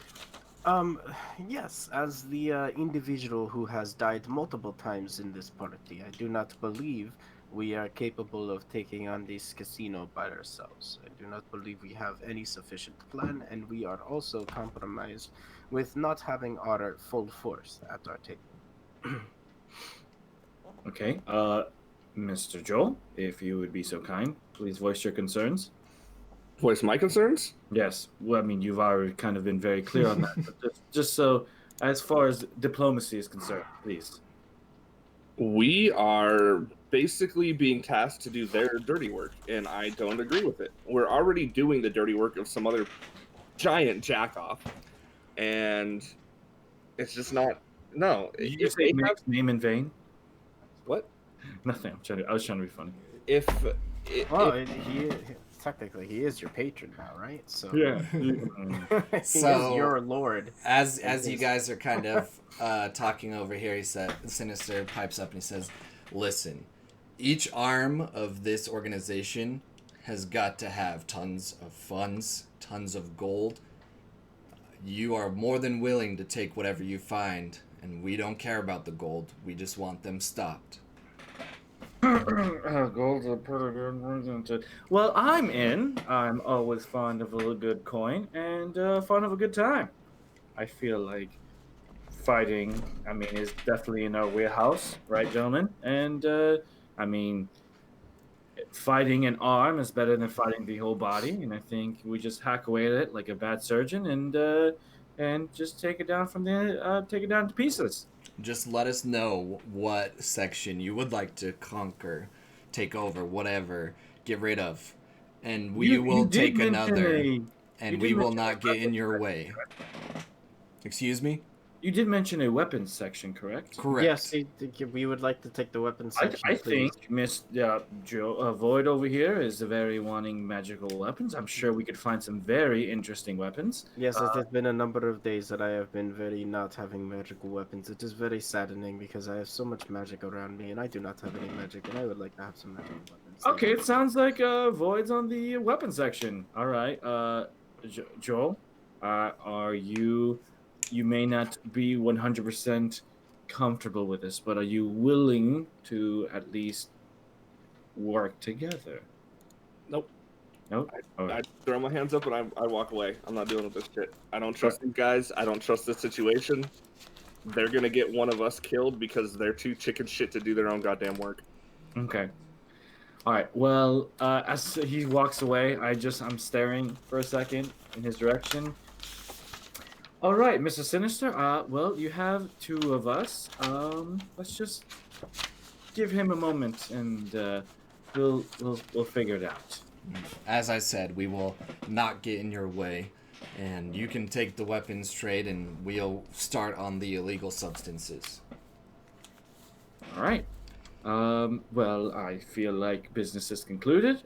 Um, yes, as the individual who has died multiple times in this party, I do not believe we are capable of taking on this casino by ourselves. I do not believe we have any sufficient plan, and we are also compromised with not having our full force at our table. Okay, Mr. Joel, if you would be so kind, please voice your concerns. Voice my concerns? Yes, well, I mean, you've already kind of been very clear on that, but just so, as far as diplomacy is concerned, please. We are basically being tasked to do their dirty work, and I don't agree with it. We're already doing the dirty work of some other giant jackoff, and it's just not. No. Did you If say they have, Nick's name in vain? what? Nothing. I was trying to be funny. If Well, technically he is your patron now, right? So Yeah. he So- is your lord. As you guys are kind of talking over here, he said, Sinister pipes up and he says, "Listen, each arm of this organization has got to have tons of funds, tons of gold. You are more than willing to take whatever you find, and we don't care about the gold. We just want them stopped." Gold's a pretty good reason. Well, I'm in. I'm always fond of a good coin and fond of a good time. I feel like fighting, I mean, is definitely in our wheelhouse, right, gentlemen? And I mean, fighting an arm is better than fighting the whole body, and I think we just hack away at it like a bad surgeon and just take it down take it down to pieces. Just let us know what section you would like to conquer, take over, whatever, get rid of. And we will did take mention another, you and did we will mention not a get in weapons your section, way. correct? Excuse me? You did mention a weapons section, correct? Correct. Yes, we would like to take the weapons section. I please. think Miss Void over here is very wanting magical weapons. I'm sure we could find some very interesting weapons. Yes, it has been a number of days that I have been very not having magical weapons. It is very saddening because I have so much magic around me and I do not have any magic and I would like to have some magical weapons. Okay, it sounds like Void's on the weapons section. All right, Joel, are you? You may not be 100% comfortable with this, but are you willing to at least work together? Nope. Nope. All I right. throw my hands up and I walk away. I'm not dealing with this shit. I don't trust these guys. I don't trust this situation. They're gonna get one of us killed because they're too chicken shit to do their own goddamn work. Okay. All right. Well, as he walks away, I'm staring for a second in his direction. All right, Mr. Sinister. Well, you have two of us. Let's just give him a moment, and we'll figure it out. As I said, we will not get in your way, and you can take the weapons trade, and we'll start on the illegal substances. All right. Well, I feel like business is concluded.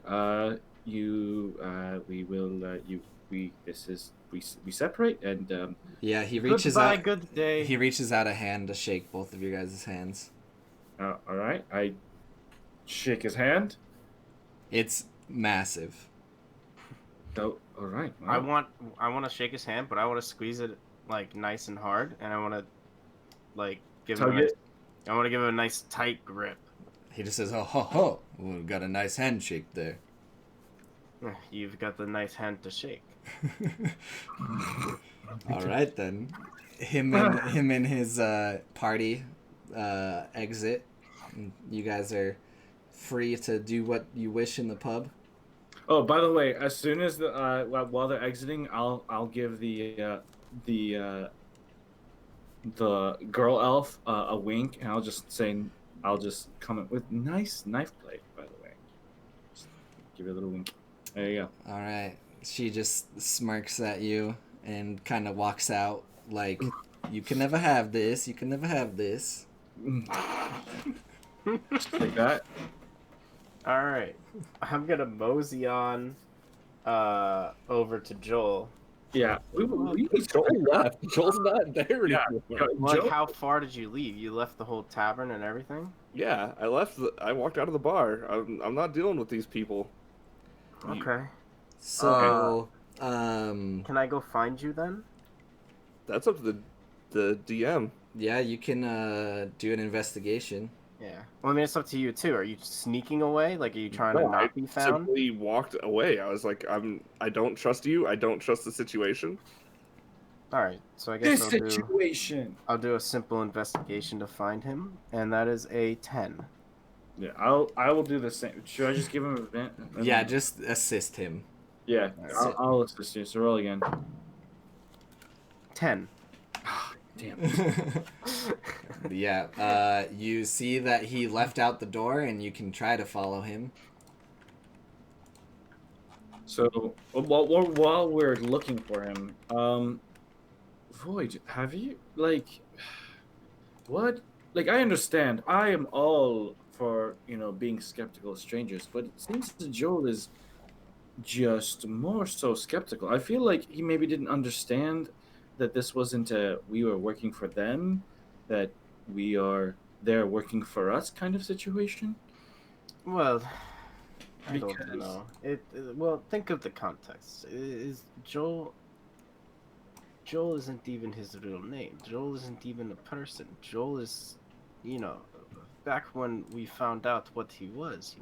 We separate, and Yeah, he reaches Goodbye, out. good day. He reaches out a hand to shake both of your guys' hands. all right. I shake his hand. It's massive. Oh, all right. I well, want to shake his hand, but I want to squeeze it like nice and hard, and I want to like give him Tug a nice, it? I want to give him a nice tight grip. He just says, "Oh ho ho, we've got a nice handshake there." You've got the nice hand to shake. All right then. Him and his party exit. You guys are free to do what you wish in the pub. Oh, by the way, as soon as while they're exiting, I'll give the girl elf a wink, and I'll just comment with nice knife blade. By the way, just give you a little wink. There you go. All right. She just smirks at you and kind of walks out like, "You can never have this. You can never have this." Just like that. All right, I'm gonna mosey on over to Joel. Yeah. Joel left. Joel's not there Yeah. anymore. Like, how far did you leave? You left the whole tavern and everything? Yeah, I left. I walked out of the bar. I'm not dealing with these people. Okay. So, Can I go find you then? That's up to the DM. yeah, you can do an investigation. Yeah. Well, I mean, it's up to you too. Are you sneaking away? Like, are you trying to No, I not be found? simply walked away. I was like, I don't trust you. I don't trust the situation. All right. So I guess This situation. I'll do a simple investigation to find him, and that is a 10. Yeah, I will do the same. Should I just give him a vent? Yeah, just assist him. Yeah, Alright. I'll assist you. So roll again. 10. Damn. Yeah, you see that he left out the door, and you can try to follow him. So while we're looking for him, Void, have you what? Like, I understand. I am all for being skeptical of strangers, but it seems that Joel is just more so skeptical. I feel like he maybe didn't understand that this wasn't we were working for them, that they're working for us kind of situation. Well, I Because don't know. Well, think of the context. Is Joel isn't even his real name. Joel isn't even a person. Joel is, back when we found out what he was,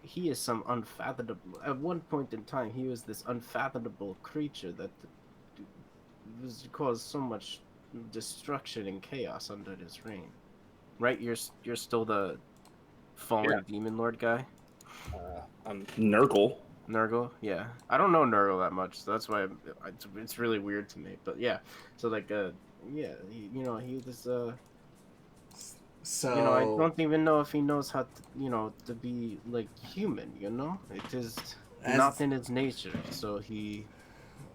he is some unfathomable. At one point in time, he was this unfathomable creature that was caused so much destruction and chaos under his reign. Right? You're still the fallen demon lord guy. I'm Nurgle. Nurgle, yeah. I don't know Nurgle that much, so that's why it's really weird to me. But yeah, so like, yeah, he was So, I don't even know if he knows how to, to be like human. It is not in his nature.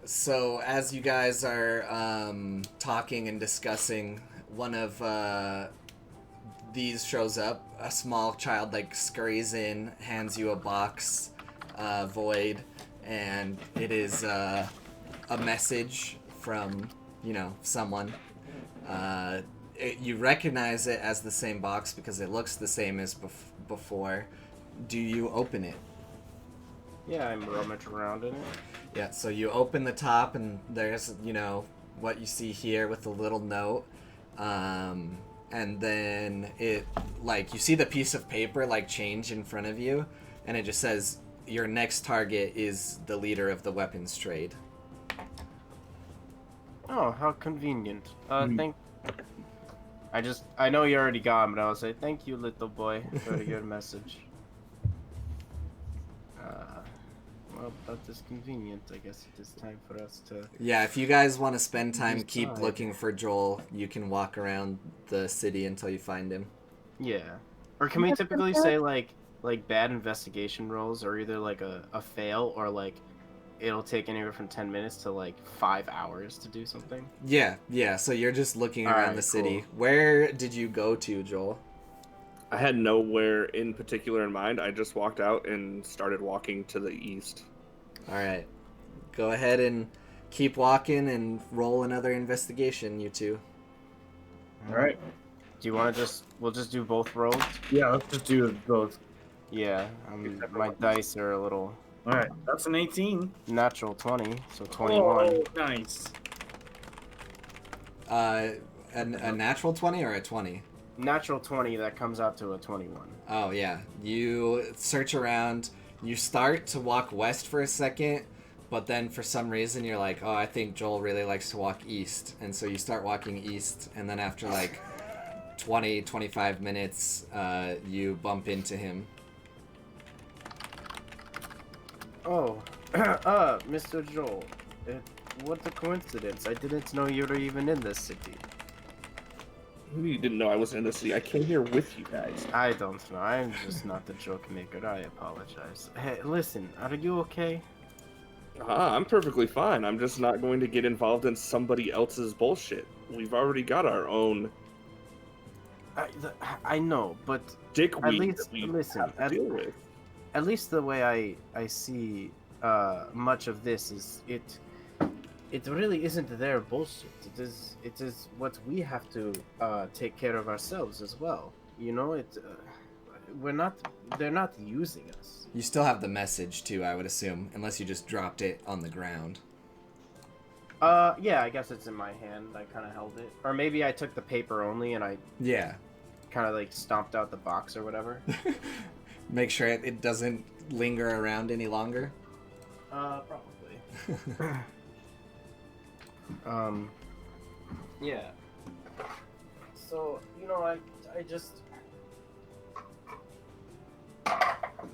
So as you guys are talking and discussing, one of these shows up. A small child scurries in, hands you a box, Void, and it is a message from someone. You recognize it as the same box because it looks the same as before. Do you open it? Yeah, I'm rummage around in it. Yeah, so you open the top and there's, what you see here with a little note. And then it, like, you see the piece of paper, like, change in front of you, and it just says, your next target is the leader of the weapons trade. Oh, how convenient. I know you already got him, but I'll say thank you, little boy, for your message. Well, that is convenient. I guess it is time for us to... Yeah, if you guys want to spend time, keep Decide. looking for Joel. You can walk around the city until you find him. Yeah. Or can we typically say, like bad investigation rolls are either, like, a fail, or, like, it'll take anywhere from 10 minutes to, like, 5 hours to do something? Yeah, so you're just looking around Alright, the city. cool. Where did you go to, Joel? I had nowhere in particular in mind. I just walked out and started walking to the east. Alright. Go ahead and keep walking and roll another investigation, you two. All right. Do you want to we'll just do both rolls? Yeah, let's just do both. Yeah, my dice are a little... All right, that's an 18. Natural 20, so 21. Oh, nice. A natural 20 or a 20? Natural 20, that comes out to a 21. Oh, yeah. You search around. You start to walk west for a second, but then for some reason you're like, oh, I think Joel really likes to walk east. And so you start walking east, and then after like 20, 25 minutes, you bump into him. Oh, Mr. Joel. What a coincidence. I didn't know you were even in this city. You didn't know I was in the city. I came here with you guys. I don't know. I'm just not the joke maker. I apologize. Hey, listen, are you okay? I'm perfectly fine. I'm just not going to get involved in somebody else's bullshit. We've already got our own I know, but dickweed least- that we listen, have to deal with. at least the way I see much of this is it really isn't their bullshit. It is what we have to take care of ourselves as well. You know, they're not using us. You still have the message, too, I would assume, unless you just dropped it on the ground. Yeah, I guess it's in my hand. I kind of held it. Or maybe I took the paper only and I Yeah. kind of like stomped out the box or whatever. Make sure it doesn't linger around any longer. Probably. Yeah. So, you know, I just...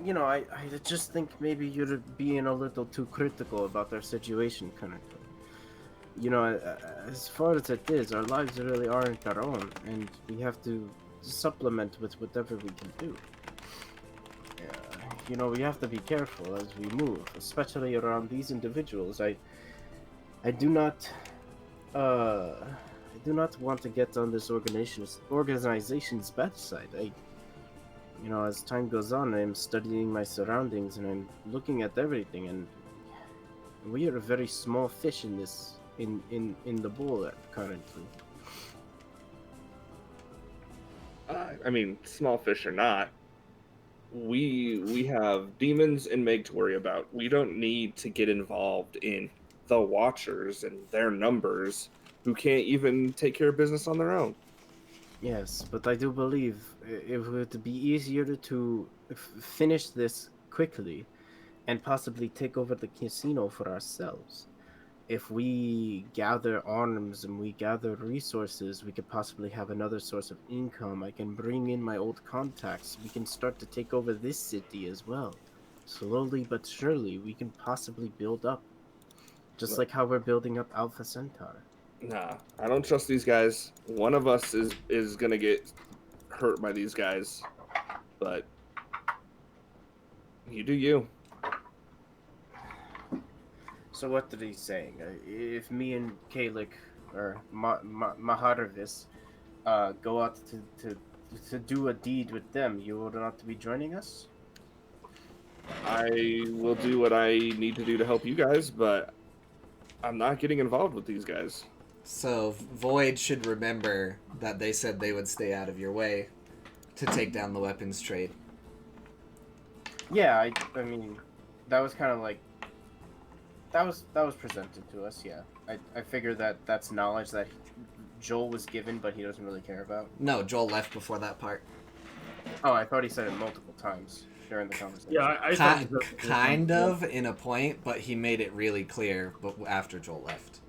You know, I just think maybe you're being a little too critical about our situation, kind of. You know, as far as it is, our lives really aren't our own, and we have to supplement with whatever we can do. You know, we have to be careful as we move, especially around these individuals. I do not want to get on this organization's bad side. You know, as time goes on, I'm studying my surroundings and I'm looking at everything, and we are a very small fish in this, in the bowl currently. I mean, small fish or not, we have demons and Meg to worry about. We don't need to get involved in the Watchers and their numbers, who can't even take care of business on their own. Yes, but I do believe it would be easier to finish this quickly and possibly take over the casino for ourselves. If we gather arms and we gather resources, we could possibly have another source of income. I can bring in my old contacts. We can start to take over this city as well. Slowly but surely, we can possibly build up. Just like how we're building up Alpha Centaur. Nah, I don't trust these guys. One of us is gonna get hurt by these guys, but you do you. So what did he saying? If me and Kalik or Maharvis go out to do a deed with them, you will not be joining us? I will do what I need to do to help you guys, but I'm not getting involved with these guys. So Void should remember that they said they would stay out of your way to take down the weapons trade. Yeah, I mean, that was kind of like that was presented to us. Yeah, I figured that's knowledge that Joel was given, but he doesn't really care about? No, Joel left before that part. Oh, I thought he said it multiple times during the conversation. Yeah, I thought he said Kind of in a point, but he made it really clear. But after Joel left.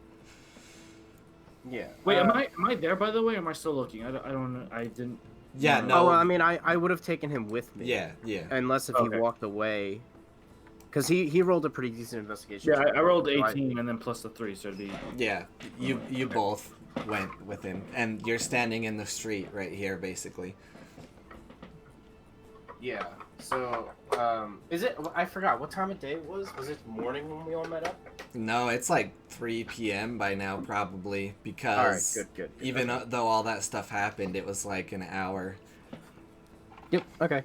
Yeah. Wait, am I there by the way? Or am I still looking? I don't know. I didn't. Yeah, No. no. Oh, well, I mean, I would have taken him with me. Yeah. Unless if Okay. he walked away. Because he rolled a pretty decent investigation. Yeah, I rolled So 18 and then plus the 3, so it'd be. Yeah, you both went with him, and you're standing in the street right here, basically. Yeah. So, is it? I forgot what time of day it was. Was it morning when we all met up? No, it's like 3 p.m. by now, probably, because All right, good. even Okay. though all that stuff happened, it was like an hour. Yep. Okay.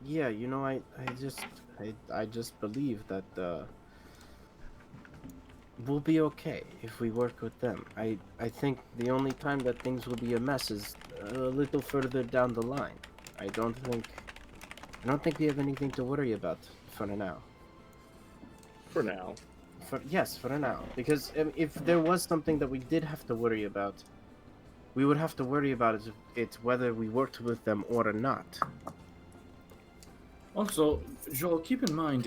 Yeah. You know, I just believe that we'll be okay if we work with them. I think the only time that things will be a mess is a little further down the line. I don't think we have anything to worry about for now. For now. For now. Because if there was something that we did have to worry about, we would have to worry about it whether we worked with them or not. Also, Joel, keep in mind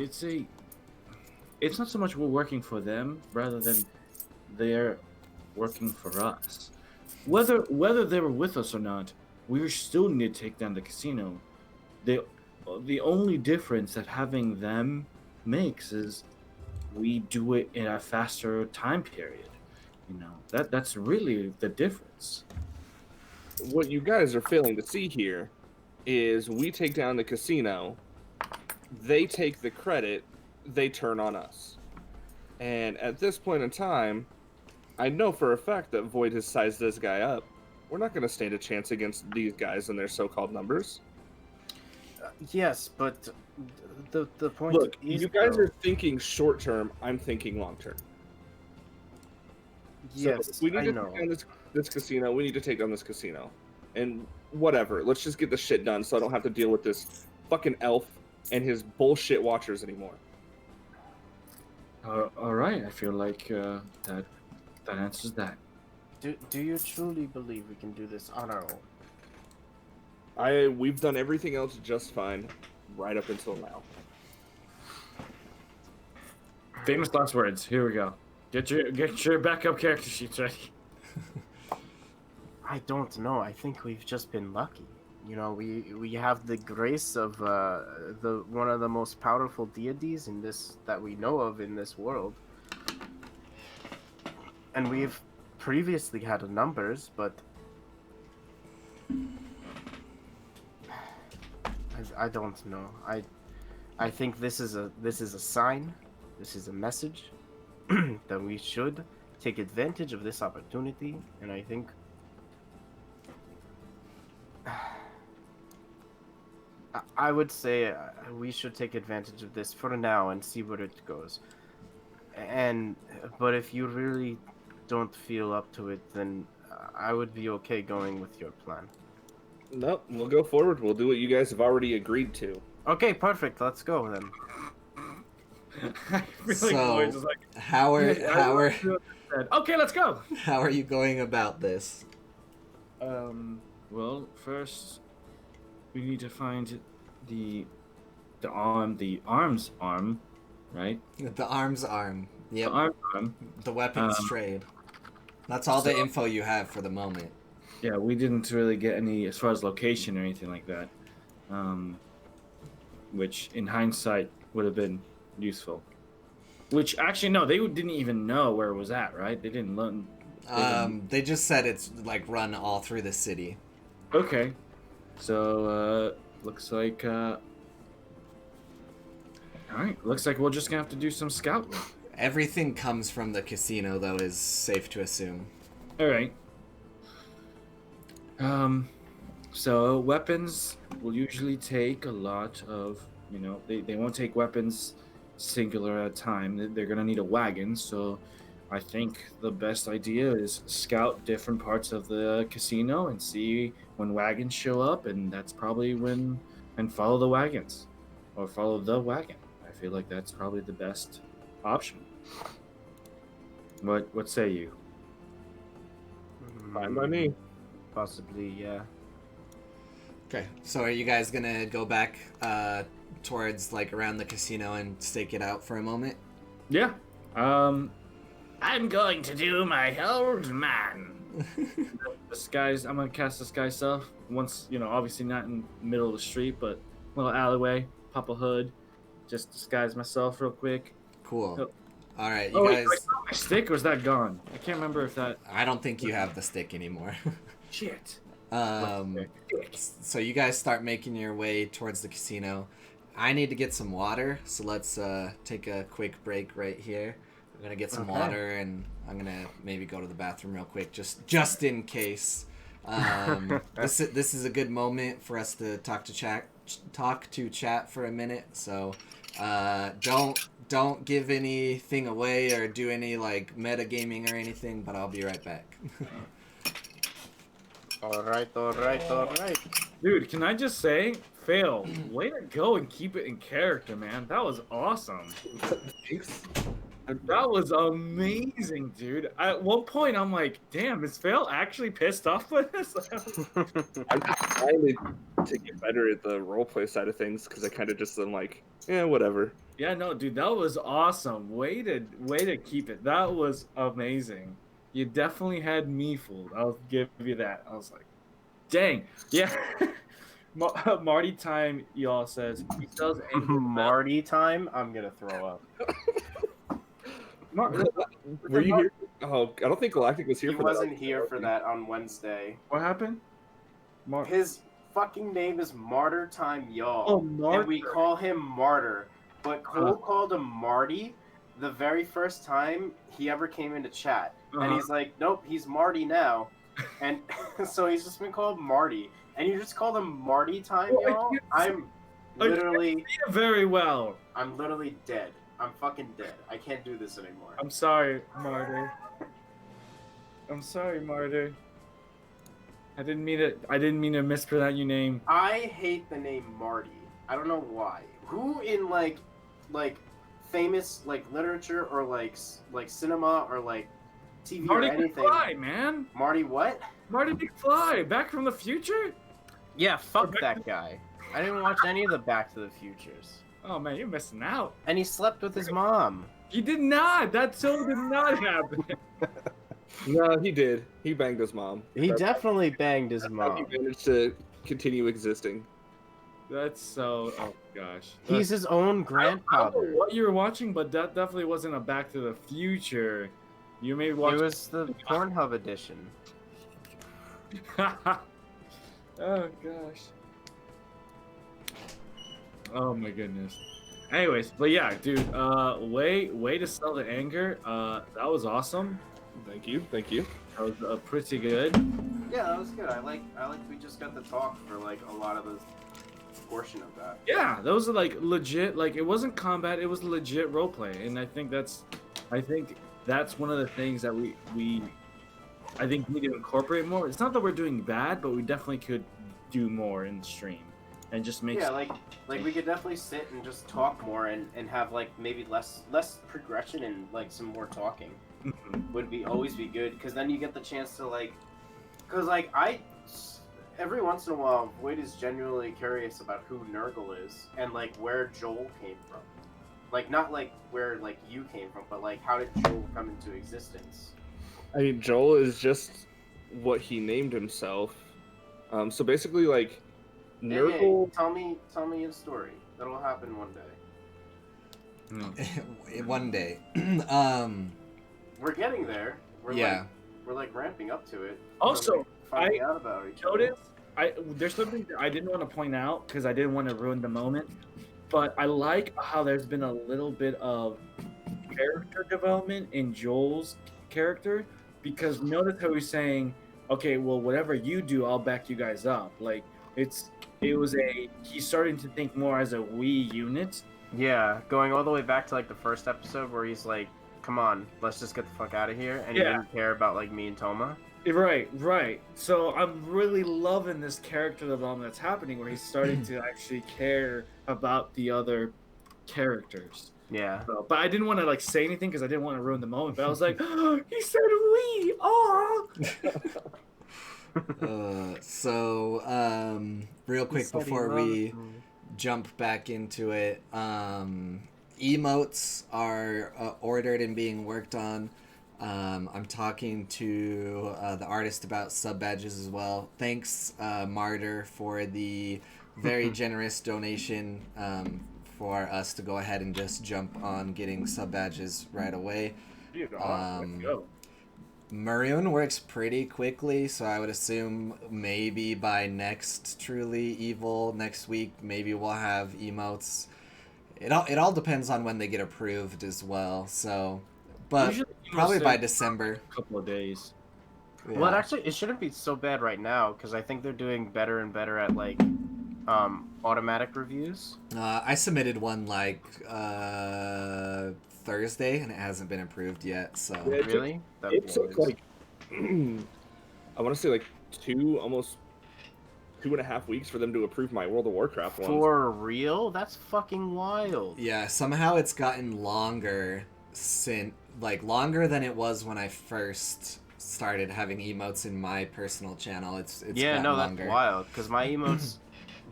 it's not so much we're working for them, rather than they're working for us. Whether they were with us or not, we still need to take down the casino. The only difference that having them makes is we do it in a faster time period. You know, that's really the difference. What you guys are failing to see here is we take down the casino, they take the credit, they turn on us. And at this point in time, I know for a fact that Void has sized this guy up. We're not going to stand a chance against these guys and their so-called numbers. Yes, but the point Look, is, you guys though, are thinking short-term, I'm thinking long-term. yes, So if we need I to know. take down this casino, we need to take down this casino. And whatever, let's just get the shit done so I don't have to deal with this fucking elf and his bullshit watchers anymore. All right, I feel like that answers that. Do you truly believe we can do this on our own? We've done everything else just fine, right up until now. Famous last words. Here we go. Get your backup character sheets ready. I don't know. I think we've just been lucky. You know, we have the grace of the one of the most powerful deities in this that we know of in this world, and we've previously had numbers, but I don't know. I think this is a sign. This is a message that we should take advantage of this opportunity, and I think. I would say we should take advantage of this for now and see where it goes. But if you really don't feel up to it, then I would be okay going with your plan. Nope, we'll go forward. We'll do what you guys have already agreed to. Okay, perfect. Let's go then. I feel So, like Lloyd's is like, okay, let's go. How are you going about this? Well, first we need to find the arms arm, right? The arm's arm. Yep. The arms arm. The weapons trade. That's all the info you have for the moment. Yeah, we didn't really get any as far as location or anything like that. Which in hindsight would have been useful. Which actually no, they didn't even know where it was at, right? They didn't learn. They just said it's like run all through the city. Okay, so looks like all right. Looks like we're just gonna have to do some scouting. Everything comes from the casino, though, is safe to assume. All right. So weapons will usually take a lot of, you know, they won't take weapons singular at a time. They're gonna need a wagon. So I think the best idea is scout different parts of the casino and see when wagons show up, and that's probably and follow the wagons, or follow the wagon. I feel like that's probably the best option. What say you? Fine by me. Possibly, yeah. Okay, so are you guys gonna go back towards like around the casino and stake it out for a moment? Yeah. I'm going to do my old man. Disguise. I'm gonna cast disguise self. Once obviously not in the middle of the street, but little alleyway. Pop a hood. Just disguise myself real quick. Cool. Oh. All right, you Oh wait, guys. do I still have my stick or is that gone? I can't remember if that. I don't think you have the stick anymore. Shit. So you guys start making your way towards the casino. I need to get some water, so let's take a quick break right here. I'm gonna get some water, and I'm gonna maybe go to the bathroom real quick, just in case. This is a good moment for us to talk to chat for a minute. So don't give anything away or do any like metagaming or anything, but I'll be right back. All right. Dude, can I just say, Fail, way to go and keep it in character, man. That was awesome. Thanks. That was amazing, dude. At one point, I'm like, damn, is Fail actually pissed off with this? I'm just trying to get better at the roleplay side of things because I kind of just am like, yeah, whatever. Yeah, no, dude, that was awesome. Way to keep it. That was amazing. You definitely had me fooled. I'll give you that. I was like, dang. Yeah. Marty time, y'all says. He sells Marty time? I'm gonna throw up. Were you here? Oh, I don't think Galactic was here He for wasn't that. here for that on Wednesday. What happened? His fucking name is Martyr Time Y'all. Oh, Martyr. And we call him Martyr. But Cole called him Marty the very first time he ever came into chat. And he's like, nope, he's Marty now. And so he's just been called Marty. And you just call him Marty Time Y'all? I'm literally... very well. I'm literally dead. I'm fucking dead. I can't do this anymore. I'm sorry, Martyr. I'm sorry, Martyr. I didn't mean to mispronounce your name. I hate the name Marty. I don't know why. Who in like famous like literature or like cinema or like TV Marty or anything? McFly, man. Marty what? Marty McFly, Back from the Future? Yeah, fuck that guy. I didn't watch any of the Back to the Futures. Oh man, you're missing out. And he slept with his mom. He did not. That so did not happen. No, he did. He banged his mom. He definitely banged his How mom. he managed to continue existing. That's so. Oh gosh. He's his own I don't know grandfather. what you were watching, but that definitely wasn't a Back to the Future. You may watch. It was the Pornhub edition. Oh gosh. Oh my goodness. Anyways, but yeah, dude, way to sell the anger. That was awesome. Thank you. That was pretty good. Yeah, that was good. I like we just got to talk for like a lot of the portion of that. Yeah, those are like legit. Like it wasn't combat; it was legit roleplay, and I think that's one of the things that we need to incorporate more. It's not that we're doing bad, but we definitely could do more in the stream, and just make. Yeah, like we could definitely sit and just talk more and have like maybe less progression and like some more talking would always be good, because then you get the chance to because every once in a while Wade is genuinely curious about who Nurgle is and like where Joel came from, like not like where like you came from, but like how did Joel come into existence? I mean, Joel is just what he named himself. So basically, like, Nurgle. Hey, tell me his story. That'll happen one day. One day. We're getting there. We're like ramping up to it. Also, we're, like, finding out about each other. There's something I didn't want to point out because I didn't want to ruin the moment, but I like how there's been a little bit of character development in Joel's character, because notice how he's saying, okay, well, whatever you do, I'll back you guys up. Like he's starting to think more as a we unit. Yeah, going all the way back to like the first episode where he's like, come on, let's just get the fuck out of here, and he didn't care about like me and Toma. Right. So I'm really loving this character development that's happening, where he's starting to actually care about the other characters. Yeah. So, but I didn't want to like say anything because I didn't want to ruin the moment. But I was like, oh, he said we. Oh. Real quick before we jump back into it, emotes are ordered and being worked on. I'm talking to the artist about sub badges as well. Thanks, Martyr, for the very generous donation for us to go ahead and just jump on getting sub badges right away. Dude, let's go. Maroon works pretty quickly, so I would assume maybe by next Truly Evil next week, maybe we'll have emotes. It all depends on when they get approved as well. So, but Usually probably emotes by take December. a couple of days. Yeah. Well, it shouldn't be so bad right now because I think they're doing better and better at like automatic reviews. I submitted one like Thursday, and it hasn't been approved yet. So Yeah, Really? it took like I want to say like almost 2.5 weeks for them to approve my World of Warcraft ones. For real? That's fucking wild. yeah, somehow it's gotten longer longer than it was when I first started having emotes in my personal channel. It's Yeah, gotten no, longer. that's wild because my emotes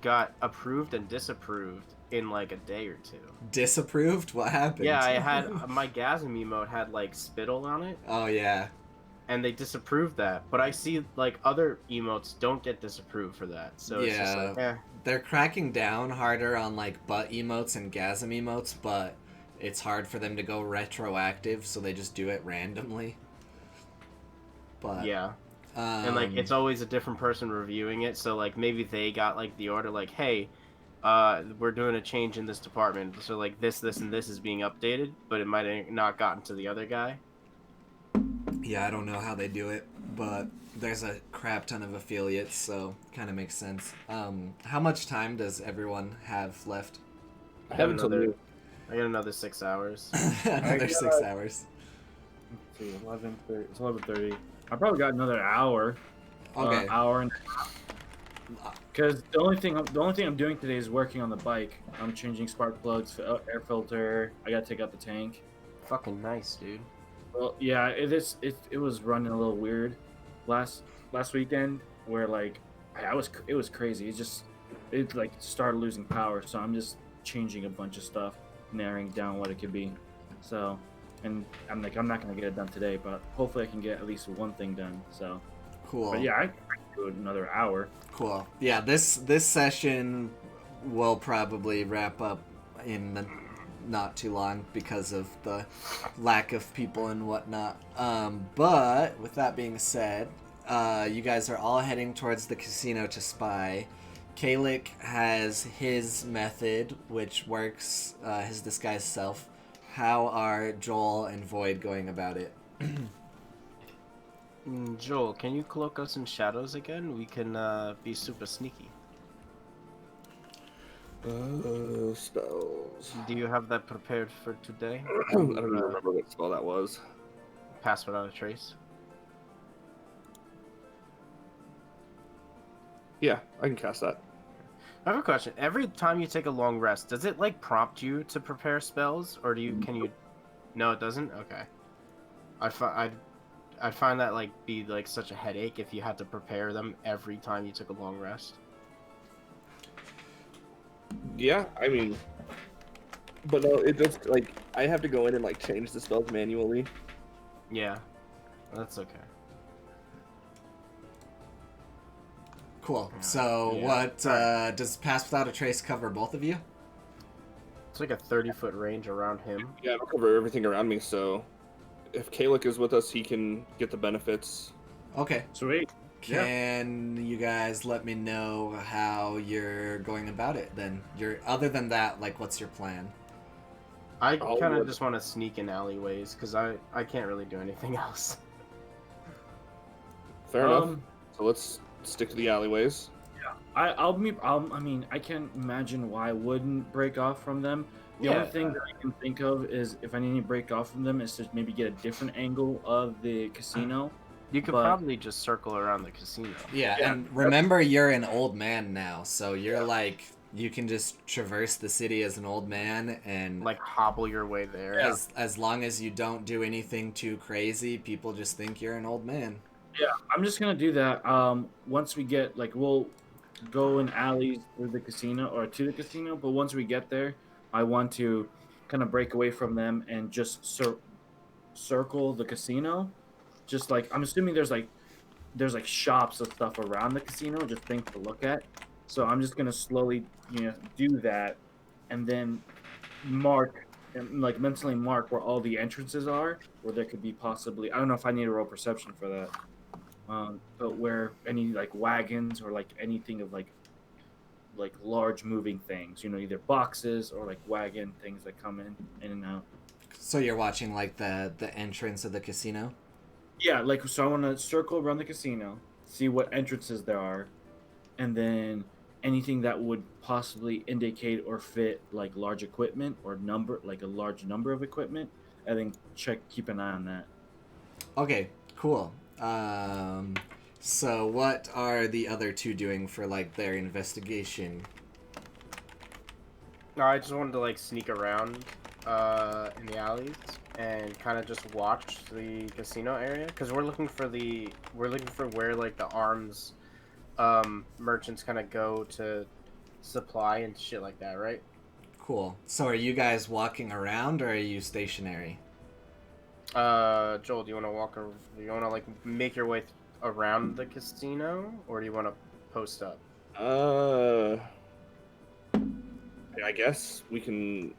got approved and disapproved in like a day or two. Disapproved? What happened? Yeah, I had my Gasm emote had like spittle on it, Oh yeah. and they disapproved that. But I see like other emotes don't get disapproved for that, so it's just Yeah. like, eh. They're cracking down harder on like butt emotes and gasm emotes, but it's hard for them to go retroactive, so they just do it randomly. But Yeah, and like it's always a different person reviewing it, so like maybe they got like the order like, hey, we're doing a change in this department, so like this and this is being updated, but it might have not gotten to the other guy. yeah, I don't know how they do it, but there's a crap ton of affiliates, so kind of makes sense. How much time does everyone have left? I haven't told you. I got another 6 hours. Another 6 hours. Let's see, 11:30. It's 11:30. I probably got another hour. Okay. Hour and because the only thing I'm doing today is working on the bike. I'm changing spark plugs, air filter. I gotta take out the tank. Fucking nice, dude. Well, yeah, it was running a little weird last weekend where like it was crazy. It like started losing power, so I'm just changing a bunch of stuff, narrowing down what it could be. So, and I'm not gonna get it done today, but hopefully I can get at least one thing done. So, Cool. but yeah, I can do it another hour. Cool. Yeah, this session will probably wrap up in not too long because of the lack of people and whatnot. But with that being said, you guys are all heading towards the casino to spy. Kalik has his method, which works his disguised self. How are Joel and Void going about it? Joel, can you cloak us in shadows again? We can be super sneaky. Spells. Do you have that prepared for today? I don't even remember what spell that was. Pass without a trace. Yeah, I can cast that. I have a question. Every time you take a long rest, does it like prompt you to prepare spells, or can you? No, it doesn't. Okay. I'd find that like be like such a headache if you had to prepare them every time you took a long rest. Yeah, I mean, but no, it just like I have to go in and like change the spells manually. Yeah, that's okay. Cool. So Yeah. what does Pass Without a Trace cover both of you? It's like a 30-foot range around him. Yeah, it'll cover everything around me. So if Kalik is with us, he can get the benefits. Okay. Sweet. Can you guys let me know how you're going about it then? Other than that, like, what's your plan? I I'll kind of work- just want to sneak in alleyways because I can't really do anything else. Fair enough. So let's stick to the alleyways. I mean, I can't imagine why I wouldn't break off from them. The Yeah. only thing that I can think of is if I need to break off from them is to maybe get a different angle of the casino. You could But- probably just circle around the casino. Yeah, Yeah. and remember you're an old man now, so you're like You can just traverse the city as an old man, and Like hobble your way there. as long as you don't do anything too crazy, people just think you're an old man. Yeah, I'm just gonna do that. Once we get like, we'll go in alleys through the casino or to the casino, but once we get there, I want to kind of break away from them and just circle the casino. Just like I'm assuming there's like shops and stuff around the casino, just things to look at. So I'm just gonna slowly, do that, and then mark and like mentally mark where all the entrances are, where there could be possibly. I don't know if I need a roll perception for that. But where any like wagons or like anything of like large moving things, either boxes or like wagon things that come in and out. So you're watching like the entrance of the casino. Yeah, like so I want to circle around the casino, see what entrances there are, and then anything that would possibly indicate or fit like large equipment or like a large number of equipment, and then keep an eye on that. Okay, cool. So what are the other two doing for like their investigation? No, I just wanted to like sneak around in the alleys and kind of just watch the casino area because we're looking for where like the arms merchants kind of go to supply and shit like that, right? Cool. So are you guys walking around or are you stationary? Joel, do you want to do you want to like make your way around the casino, or do you want to post up? I guess we can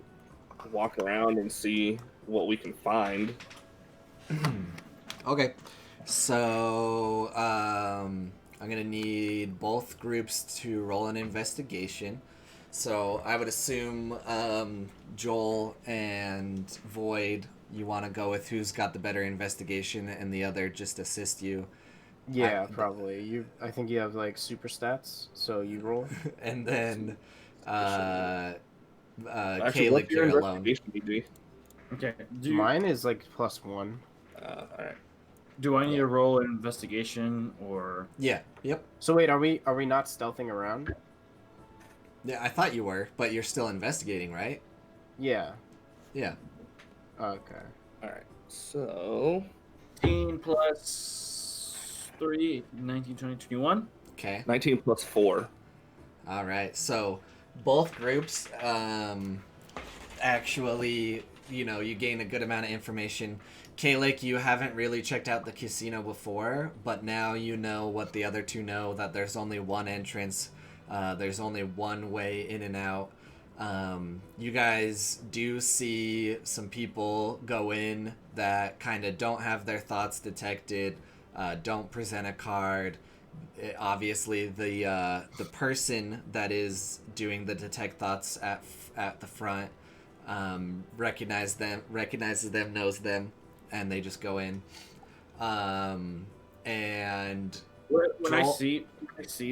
walk around and see what we can find. Okay. So I'm gonna need both groups to roll an investigation. So I would assume Joel and Void, you want to go with who's got the better investigation, and the other just assist you. Yeah, probably. I think you have like super stats, so you roll. And then Actually, Kalik, what's your you're alone. investigation, BG? Okay. Mine is like +1. All right. Do I need to roll an investigation or? Yeah. Yep. So wait, are we not stealthing around? Yeah, I thought you were, but you're still investigating, right? Yeah. Yeah. Okay. All right. So 18 plus 3, 19, 20, 21. Okay. 19 plus 4. All right. So both groups actually, you gain a good amount of information. Kalik, you haven't really checked out the casino before, but now you know what the other two know, that there's only one entrance. There's only one way in and out. You guys do see some people go in that kind of don't have their thoughts detected, don't present a card. Obviously, the person that is doing the detect thoughts at the front recognizes them, knows them, and they just go in. And When I see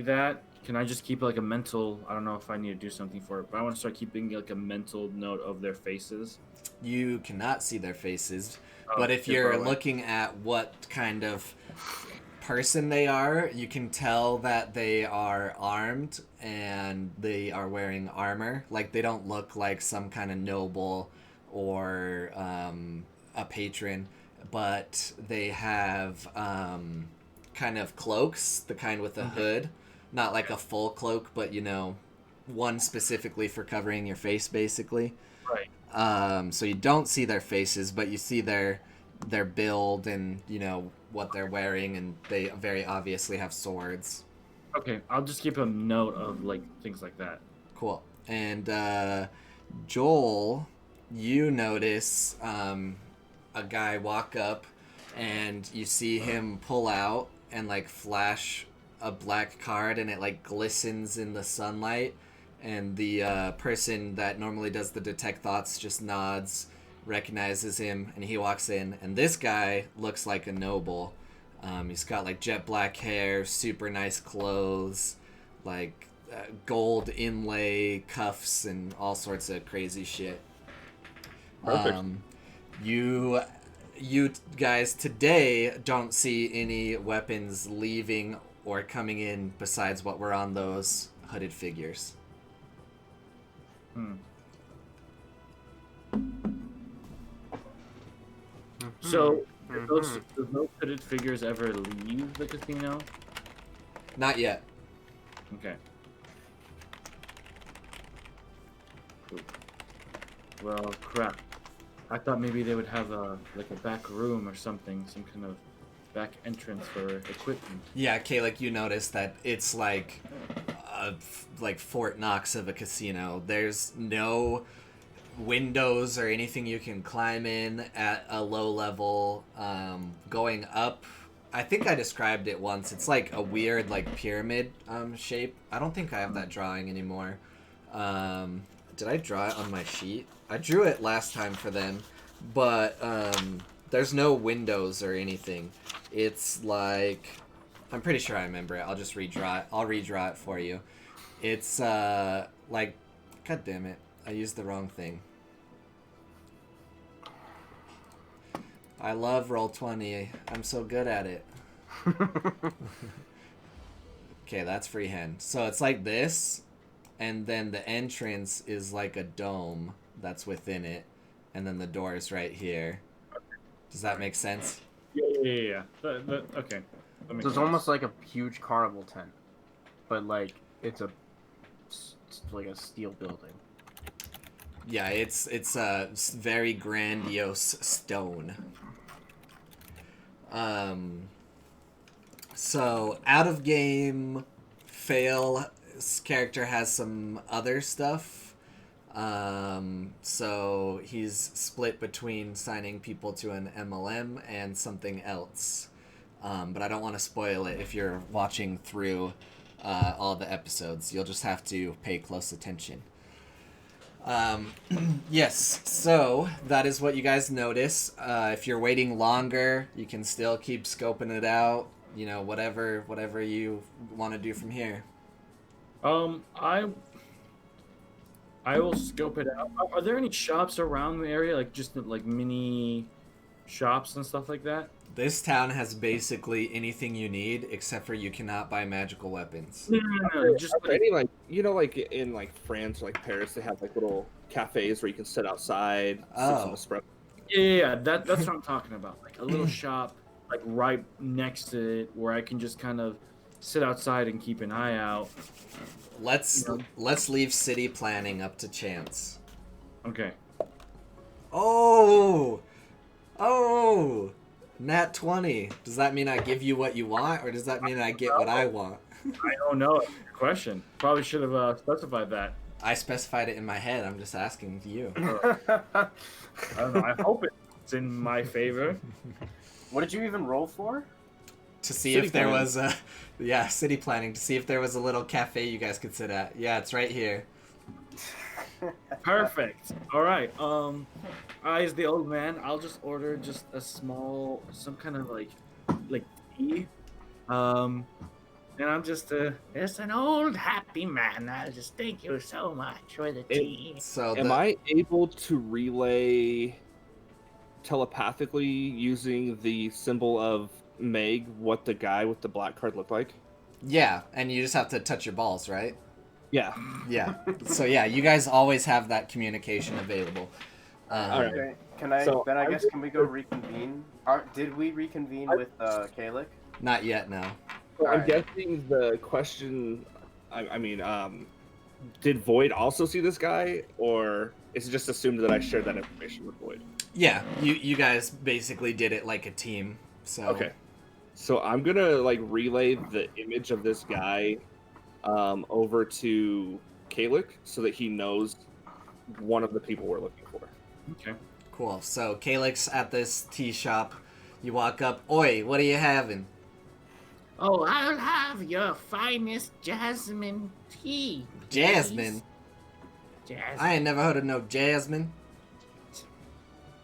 that, can I just keep like a mental? I don't know if I need to do something for it, but I want to start keeping like a mental note of their faces. you cannot see their faces, Oh, but if too you're far away. looking at what kind of person they are, you can tell that they are armed and they are wearing armor. Like, they don't look like some kind of noble or a patron, but they have kind of cloaks, the kind with a hood. Not like a full cloak, but one specifically for covering your face, basically. Right. So you don't see their faces, but you see their build and what they're wearing, and they very obviously have swords. Okay, I'll just keep a note of like things like that. Cool. And Joel, you notice a guy walk up, and you see him pull out and like flash a black card, and it like glistens in the sunlight, and the person that normally does the detect thoughts just nods, recognizes him, and he walks in. And this guy looks like a noble. He's got like jet black hair, super nice clothes, like gold inlay cuffs, and all sorts of crazy shit. Perfect. You guys today don't see any weapons leaving or coming in besides what were on those hooded figures. Hmm. So, did those hooded figures ever leave the casino? Not yet. Okay. Cool. Well, crap. I thought maybe they would have a back room or something, some kind of back entrance for equipment. Yeah, Kalik, you notice that it's like Fort Knox of a casino. There's no windows or anything you can climb in at a low level. Going up, I think I described it once. It's like a weird like pyramid shape. I don't think I have that drawing anymore. Did I draw it on my sheet? I drew it last time for them, but there's no windows or anything. It's like, I'm pretty sure I remember it. I'll just redraw it. I'll redraw it for you. It's like, god damn it, I used the wrong thing. I love Roll20. I'm so good at it. Okay, that's freehand. So it's like this, and then the entrance is like a dome that's within it, and then the door is right here. Does that make sense? Yeah. Okay. That So makes it's sense. almost like a huge carnival tent, but like it's like a steel building. Yeah, it's a very grandiose stone. So out of game, Fail's character has some other stuff. So he's split between signing people to an MLM and something else. But I don't want to spoil it if you're watching through all the episodes. You'll just have to pay close attention. Yes, so that is what you guys notice. If you're waiting longer, you can still keep scoping it out. You know, whatever you want to do from here. I will scope it out. Are there any shops around the area, like just like mini shops and stuff like that? This town has basically anything you need, except for you cannot buy magical weapons. No, just Are there like, any like like in like France or like Paris, they have like little cafes where you can sit outside, sip some Oh. espresso. yeah. That's what I'm talking about. Like a little shop, like right next to it, where I can just kind of sit outside and keep an eye out. Let's leave city planning up to chance. Okay. Oh, nat 20. Does that mean I give you what you want, or does that mean I get what I want? I don't know. Good question. Probably should have specified that. I specified it in my head. I'm just asking you. I don't know. I hope it's in my favor. What did you even roll for? To see City if there planning. was a city planning, to see if there was a little cafe you guys could sit at. Yeah, it's right here. Perfect. All right. I as the old man, I'll just order just a small, some kind of like tea. And I'm just Just an old happy man. I'll just thank you so much for the tea. So Am I able to relay telepathically using the symbol of Meg what the guy with the black card looked like? Yeah, and you just have to touch your balls, right? Yeah. Yeah. So yeah, you guys always have that communication available. All right. Okay. Can I? So then I I'm guess just- can we go reconvene? Did we reconvene with Kalik? Not yet, no. So I'm Alright. guessing the question. I mean, did Void also see this guy, or is it just assumed that I shared that information with Void? Yeah, you guys basically did it like a team. So Okay. So I'm gonna like relay the image of this guy over to Kalik so that he knows one of the people we're looking for. okay. Cool. So Calyx at this tea shop. You walk up. Oi, what are you having? Oh, I'll have your finest jasmine tea. please. Jasmine. Jasmine. I ain't never heard of no Jasmine.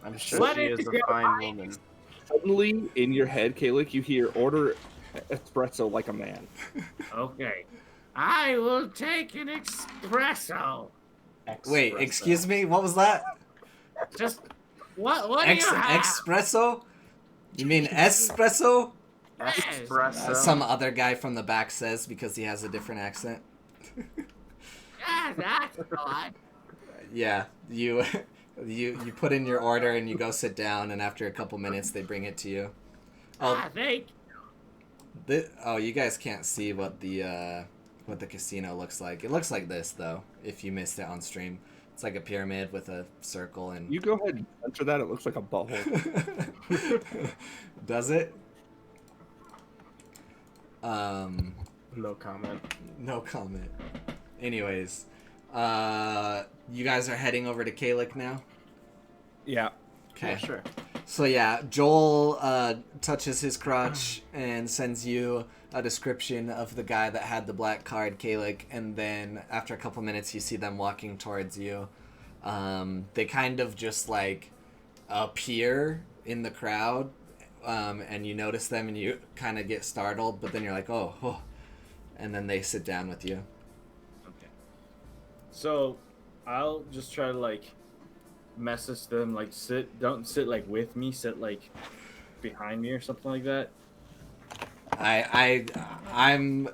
I'm sure What she is is a your fine woman. Suddenly, in your head, Kalik, you hear order espresso like a man. Okay. I will take an espresso. Wait, Espresso. excuse me. What was that? Just what do you have? Espresso? You mean espresso? Espresso. Some other guy from the back says because he has a different accent. Yeah, that's odd. Yeah, you you put in your order and you go sit down, and after a couple minutes they bring it to you. Oh, Thank oh, you guys can't see what the casino looks like. It looks like this though. If you missed it on stream, it's like a pyramid with a circle and. You go ahead and censor that. It looks like a butthole. Does it? No comment. No comment. Anyways, you guys are heading over to Kalik now? Yeah. Okay. Yeah, sure. So yeah, Joel touches his crotch and sends you a description of the guy that had the black card, Kalik, and then after a couple minutes you see them walking towards you. They kind of just like appear in the crowd, and you notice them and you kind of get startled, but then you're like, oh, and then they sit down with you. Okay. So I'll just try to like message them, like don't sit like with me, sit like behind me or something like that. I'm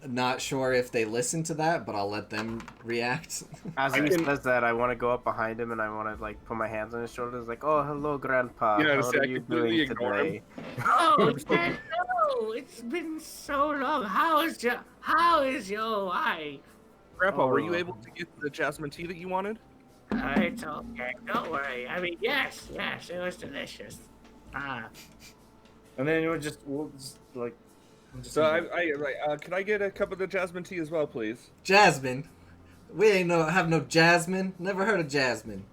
not sure if they listen to that, but I'll let them react. As he says that, I want to go up behind him and I want to like put my hands on his shoulders, like, "Oh, hello, Grandpa. Yeah, How see, are I you completely doing ignore him. today?" Oh, no, it's been so long. How is your wife? Grandpa, were you Oh. able to get the jasmine tea that you wanted? It's okay. Don't worry. I mean, yes, it was delicious. And then we'll just like. So can I get a cup of the jasmine tea as well, please? Jasmine? We ain't have no Jasmine. Never heard of Jasmine.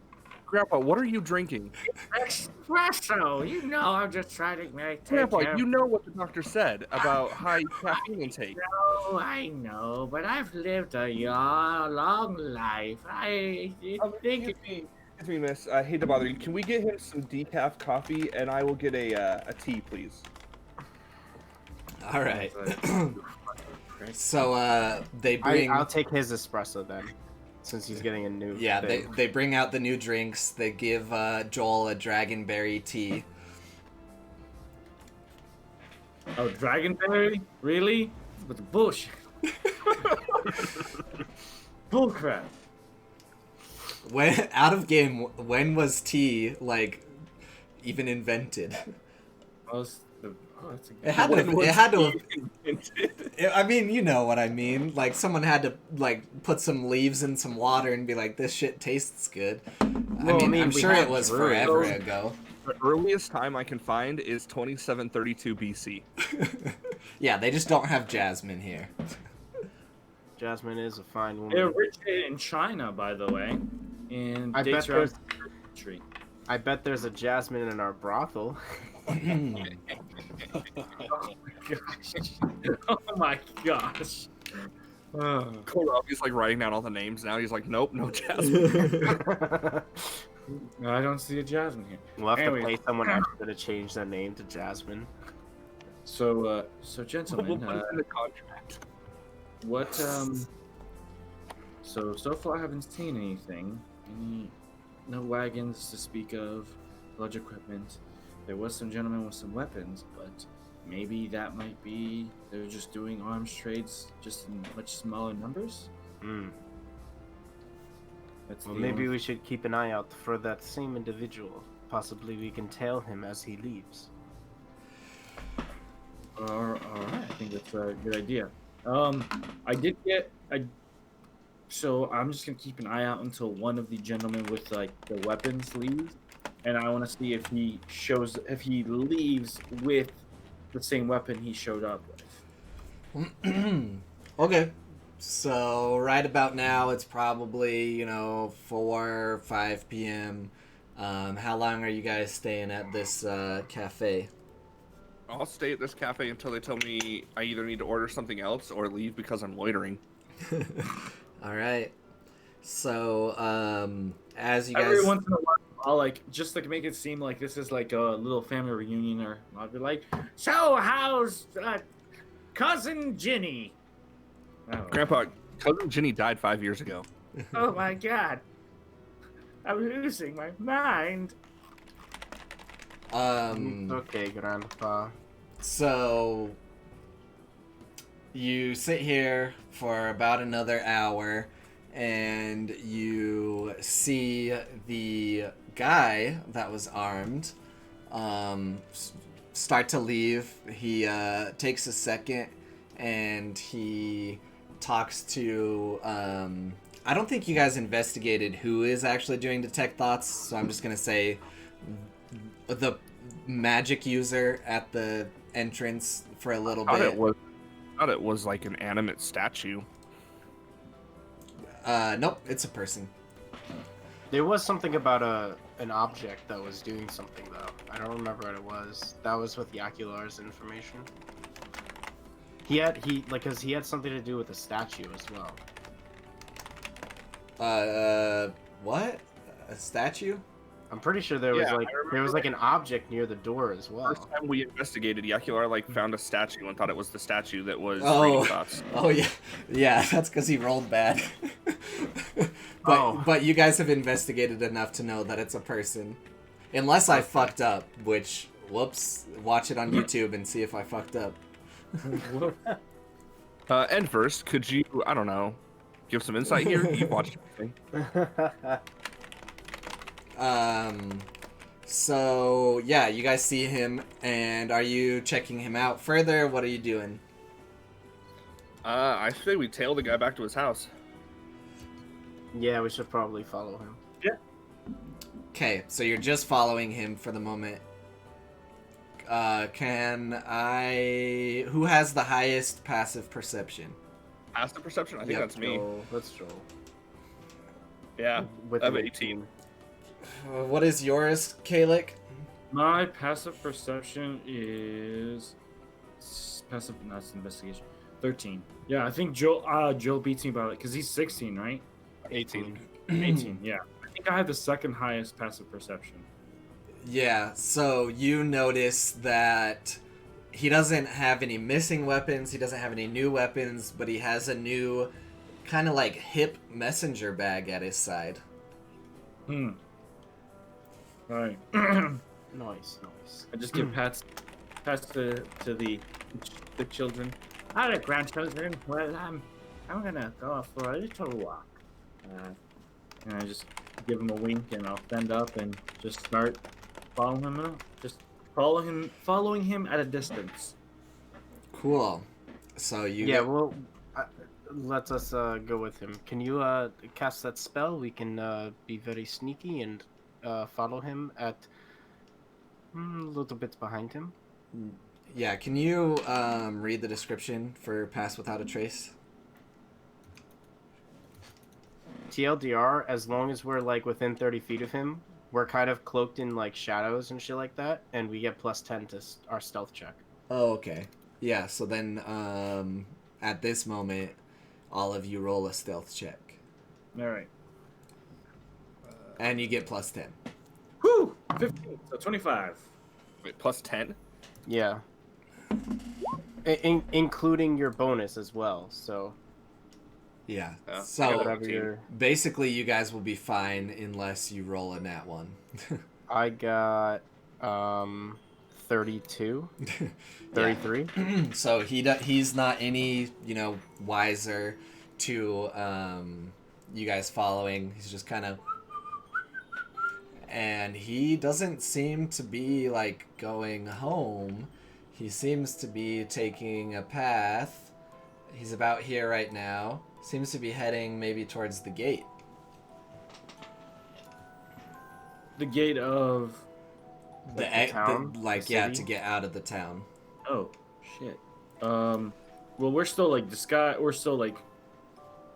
Grandpa, what are you drinking? Espresso. You know, I'm just trying to take Grandpa, care of you know what the doctor said about high caffeine intake. No, I know, but I've lived a long life. I think Excuse me, miss. I hate to bother you. Can we get him some decaf coffee, and I will get a tea, please? All right. So they bring. I'll take his espresso then, since he's getting a new. Yeah, thing. they bring out the new drinks. They give Joel a dragonberry tea. Oh, dragonberry? Really? But bullshit. Bullcrap. When out of game, when was tea like even invented? That's a It had to. I mean, you know what I mean. Like someone had to like put some leaves in some water and be like, "This shit tastes good." Well, I mean, I'm we sure had it was brewers. forever ago. The earliest time I can find is 2732 BC. Yeah, they just don't have Jasmine here. Jasmine is a fine It woman. originated in China, by the way, and I dates bet around there's- tree. I bet there's a Jasmine in our brothel. Oh my gosh. He's like writing down all the names now. He's like, nope, no jasmine. I don't see a Jasmine here. We'll have Anyway. to pay someone extra to change their name to Jasmine. So We'll gentlemen, put it in the contract. what so far I haven't seen anything. No wagons to speak of, large equipment. There was some gentlemen with some weapons, but maybe that might be they're just doing arms trades just in much smaller numbers. Mm. That's Well, the maybe only- we should keep an eye out for that same individual. Possibly we can tail him as he leaves. All right, I think that's a good idea. So I'm just gonna keep an eye out until one of the gentlemen with like the weapons leaves, and I want to see if he leaves with the same weapon he showed up with. Okay. So right about now, it's probably 4, 5 p.m. How long are you guys staying at this cafe? I'll stay at this cafe until they tell me I either need to order something else or leave because I'm loitering. All right. So as you guys. Every once in a while, I'll just make it seem like this is like a little family reunion, or I'll be like, "So how's cousin Ginny?" I don't know. Grandpa, cousin Ginny died 5 years ago. Oh my god. I'm losing my mind. Okay, Grandpa. So you sit here for about another hour and you see the guy that was armed start to leave. He takes a second and he talks to I don't think you guys investigated who is actually doing detect thoughts, so I'm just gonna say the magic user at the entrance for a little bit. I thought it was like an animate statue. Nope, it's a person. There was something about an object that was doing something though. I don't remember what it was. That was with Yakular's information. He had something to do with a statue as well. What? A statue? I'm pretty sure there was like an object near the door as well. First time we investigated, Yakular found a statue and thought it was the statue that was Oh. reading thoughts. Oh yeah, yeah. That's because he rolled bad. But you guys have investigated enough to know that it's a person, unless I fucked up. Which, whoops. Watch it on YouTube and see if I fucked up. And first, could you, I don't know, give some insight here? You watched everything. So yeah, you guys see him, and are you checking him out further? What are you doing? I say we tail the guy back to his house. Yeah, we should probably follow him. Okay, so you're just following him for the moment. Who has the highest passive perception? Passive perception? I think Yep. that's me. Let's Joel. Yeah, With I have an 18. What is yours, Kalik? My passive perception is passive. No, it's investigation. 13. Yeah, I think Joe beats me by it because he's 16, right? 18. 18. Yeah, I think I have the second highest passive perception. Yeah, so you notice that he doesn't have any missing weapons, he doesn't have any new weapons, but he has a new kind of like hip messenger bag at his side. Right. Nice. I just give pats to the children. All right, grandchildren. Well, I'm gonna go for a little walk. And I just give him a wink, and I'll stand up and just start following him out. Just following him at a distance. Cool. So you Yeah, well, let us go with him. Can you cast that spell? We can be very sneaky and follow him at a little bit behind him. Yeah, can you read the description for Pass Without a Trace? TLDR, as long as we're like within 30 feet of him, we're kind of cloaked in like shadows and shit like that, and we get +10 to our stealth check. Oh, okay. Yeah, so then at this moment, all of you roll a stealth check. All right. And you get +10. Whew! 15. So 25. Wait, +10? Yeah. Including your bonus as well, so... Yeah. Yeah. So whatever your... basically, you guys will be fine unless you roll a nat 1. I got 32. 33. So he's not any wiser to you guys following. He's just kind of, and he doesn't seem to be like going home. He seems to be taking a path. He's about here right now. Seems to be heading maybe towards the gate. The gate of. The town? The to city? get out of the town. Oh shit. Well, we're still like disguise. We're still like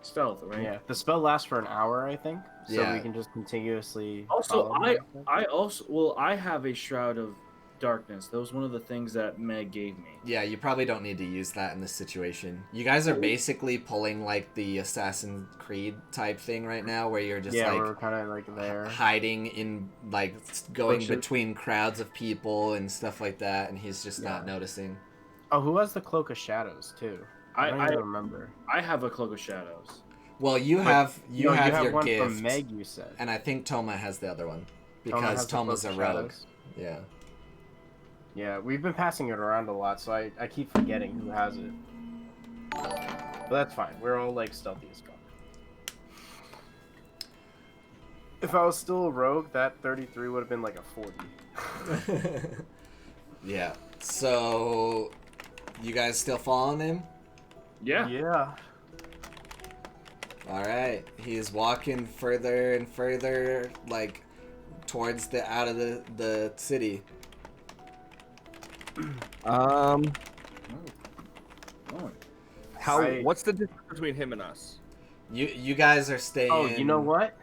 stealth, right? Yeah, the spell lasts for an hour, I think, so Yeah. we can just continuously... Also, follow him. I have a shroud of darkness. That was one of the things that Meg gave me. Yeah, you probably don't need to use that in this situation. You guys are basically pulling like the Assassin's Creed type thing right now, where you're just Yeah, like we're kind of like there. hiding in like going Bushes. between crowds of people and stuff like that, and he's just not noticing. Oh, who has the Cloak of Shadows, too? I don't even remember. I have a cloak of shadows. Well, you But- have No, your one gift, from Meg, you said. and I think Toma has the other one Toma because has the Toma's a Cloak of rogue. Shadows. Yeah. Yeah, we've been passing it around a lot, so I keep forgetting who has it. But that's fine. We're all like stealthy as fuck. If I was still a rogue, that 33 would have been like a 40. Yeah. So, you guys still following him? Yeah. Yeah. All right. He's walking further and further, like towards the out of the city. Um, Oh. what's the difference between him and us? You guys are staying. Oh, you know what?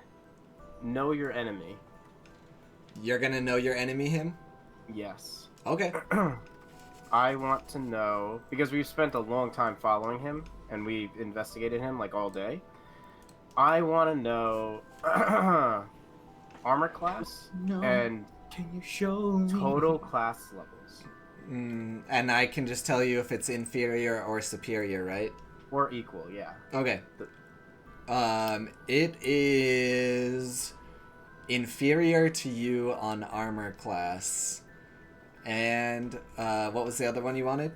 Know your enemy. You're gonna know your enemy, him. Yes. Okay. I want to know because we've spent a long time following him and we investigated him like all day. I want to know armor class No. and Can you show me? total class levels And I can just tell you if it's inferior or superior, right? or equal. Yeah. Okay. It is inferior to you on armor class. And what was the other one you wanted?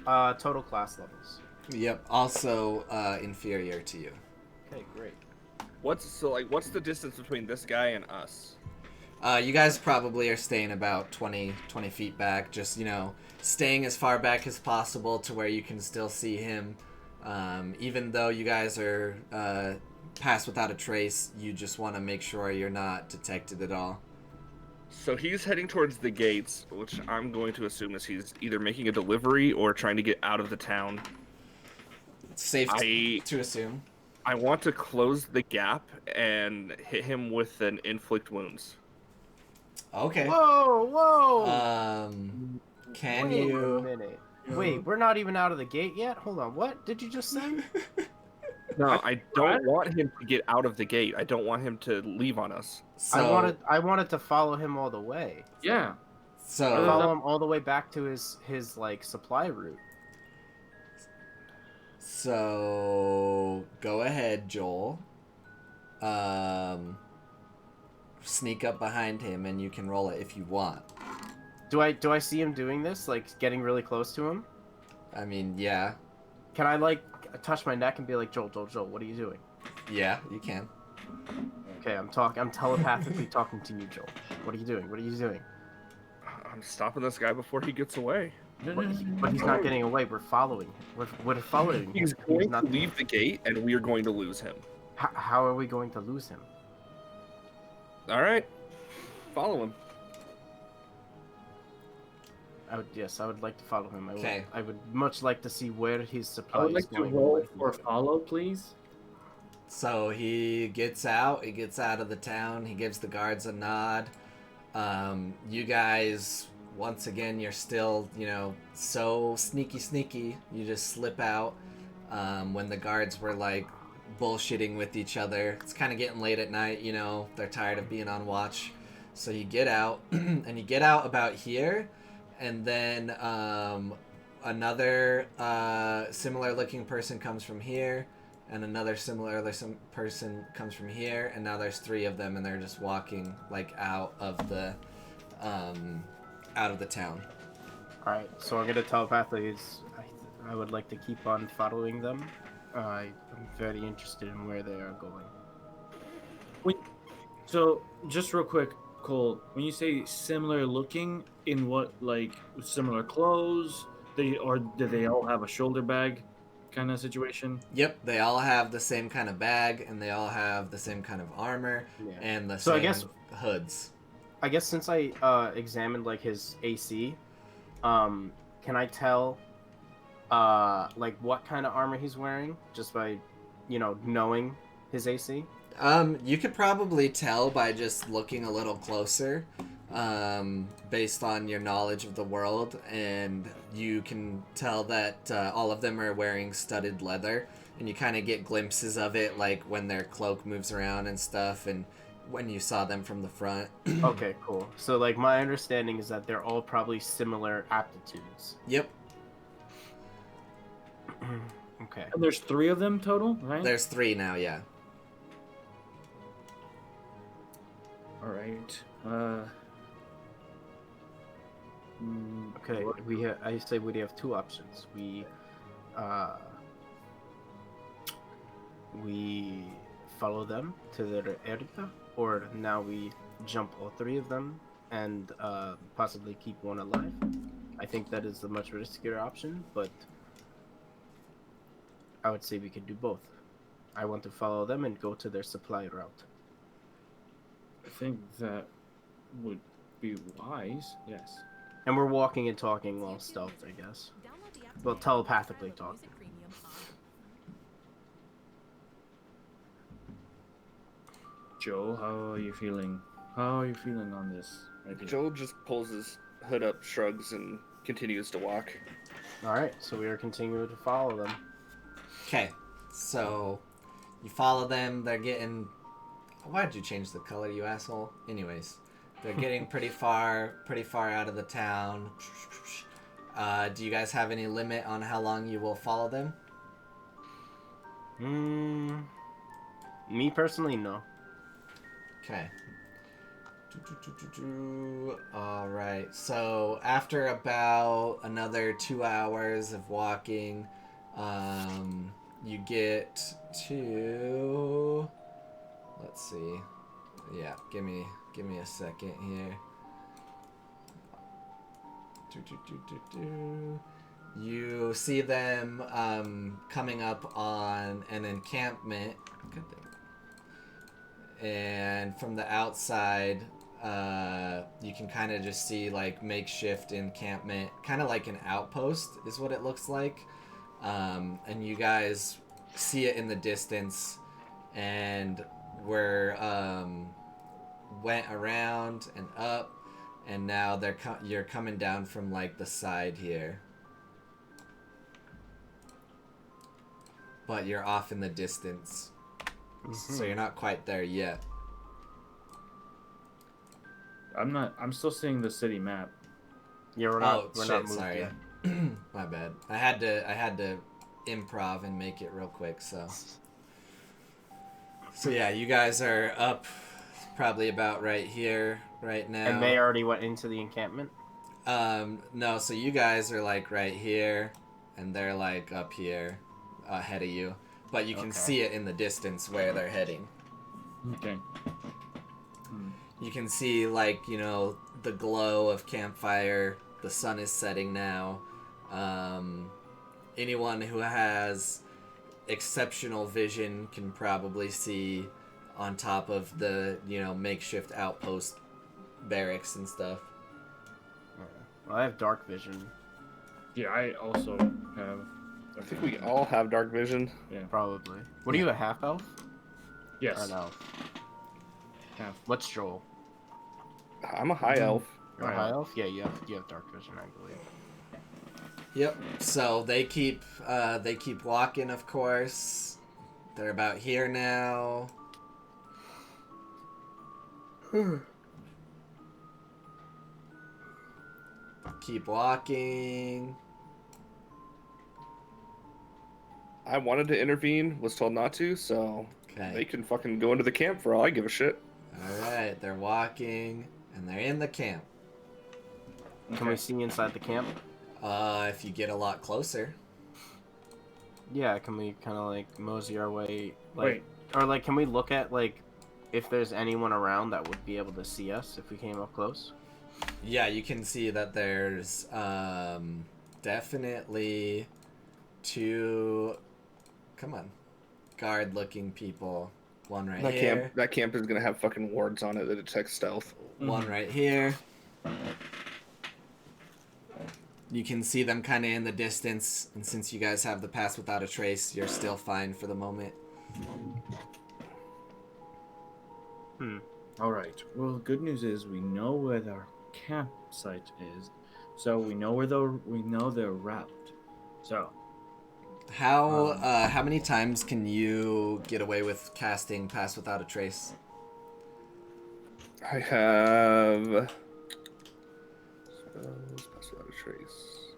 Total class levels. Yep, also inferior to you. Okay, great. What's the distance between this guy and us? You guys probably are staying about 20 feet back, just, staying as far back as possible to where you can still see him. Even though you guys are passed without a trace, you just want to make sure you're not detected at all. So he's heading towards the gates, which I'm going to assume is he's either making a delivery or trying to get out of the town. It's safe to assume. I want to close the gap and hit him with an inflict wounds. Okay. Whoa! Can Wait a you... minute. Wait, we're not even out of the gate yet? Hold on, what did you just say? No, I don't want him to get out of the gate. I don't want him to leave on us. So, I wanted to follow him all the way. Yeah. so Follow him all the way back to his like supply route. So go ahead, Joel. Sneak up behind him, and you can roll it if you want. Do I see him doing this? Like getting really close to him? I mean, yeah, Can I like touch my neck and be like, Joel, what are you doing? yeah, you can. Okay, I'm telepathically talking to you, Joel. What are you doing? What are you doing? I'm stopping this guy before he gets away. But he's not getting away. We're following him. We're following him. He's going to leave the gate, and we are going to lose him. How are we going to lose him? All right, follow him. I would like to follow him. Okay. I would much like to see where his supply I would is like to going. roll for follow, please. So he gets out. He gets out of the town. He gives the guards a nod. You guys, once again, you're still, so sneaky. You just slip out. When the guards were like bullshitting with each other, it's kind of getting late at night. They're tired of being on watch. So you get out, and you get out about here. And then another similar-looking person comes from here, and another similar person comes from here, and now there's 3 of them, and they're just walking like out of the town. All right, so I'm gonna telepathically. I would like to keep on following them. I'm very interested in where they are going. So, just real quick, Cole, when you say similar looking, in what, like, similar clothes? Do they all have a shoulder bag kind of situation? Yep, they all have the same kind of bag, and they all have the same kind of armor, Yeah. and the So I same guess- hoods. I guess since I examined like his AC, can I tell like what kind of armor he's wearing just by knowing his AC? You could probably tell by just looking a little closer, based on your knowledge of the world, and you can tell that all of them are wearing studded leather, and you kind of get glimpses of it, like when their cloak moves around and stuff, and when you saw them from the front. Okay, cool. So like my understanding is that they're all probably similar aptitudes. Yep, Okay. And there's 3 of them total, right? there's 3 now, yeah. All right. Okay, I say we have 2 options. We follow them to their area, or now we jump all three of them and possibly keep one alive. I think that is the much riskier option, but I would say we could do both. I want to follow them and go to their supply route. I think that would be wise. Yes. And we're walking and talking while stealth, I guess. Well, telepathically talking. Joe, how are you feeling? How are you feeling on this idea? Joel just pulls his hood up, shrugs, and continues to walk. Alright, so we are continuing to follow them. Okay, so you follow them. They're getting. Why'd you change the color, you asshole? Anyways, they're getting pretty far out of the town. Do you guys have any limit on how long you will follow them? Me personally, no. Okay. Alright, so after about another 2 hours of walking, you get to... Let's see. Yeah, give me a second here. You see them coming up on an encampment. Good thing. And from the outside, you can kind of just see like makeshift encampment, kind of like an outpost is what it looks like. And you guys see it in the distance, and we're went around and up, and now you're coming down from like the side here, but you're off in the distance. So you're not quite there yet. I'm still seeing the city map. Yeah, we're not moved sorry. yet. My bad. I had to improv and make it real quick, so yeah, you guys are up probably about right here right now. And they already went into the encampment? No, so you guys are like right here, and they're like up here ahead of you. But you can see it in the distance where they're heading. Okay. You can see, like, you know, the glow of campfire. The sun is setting now. Anyone who has exceptional vision can probably see on top of the, you know, makeshift outpost barracks and stuff. Well, I have dark vision. Yeah, I also have. I think we all have dark vision. Yeah. Probably. What are you, a half elf? Yes. Or no? Half. What's Joel? I'm a high elf. You're a high elf? Yeah, you have dark vision, I believe. Yep. So they keep walking, of course. They're about here now. Keep walking. I wanted to intervene, was told not to, so they can fucking go into the camp for all I give a shit. Alright, they're walking, and they're in the camp. Can we see inside the camp? If you get a lot closer. Yeah, can we kind of like mosey our way? Like, Wait. Or like, can we look at like if there's anyone around that would be able to see us if we came up close? Yeah, you can see that there's definitely two, come on, guard-looking people. One right here. That camp is gonna have fucking wards on it that detect stealth. One right here. You can see them kind of in the distance, and since you guys have the pass without a trace, you're still fine for the moment. All right. Well, good news is we know where our campsite is, so we know their route. So, how many times can you get away with casting pass without a trace? I have pass without a trace.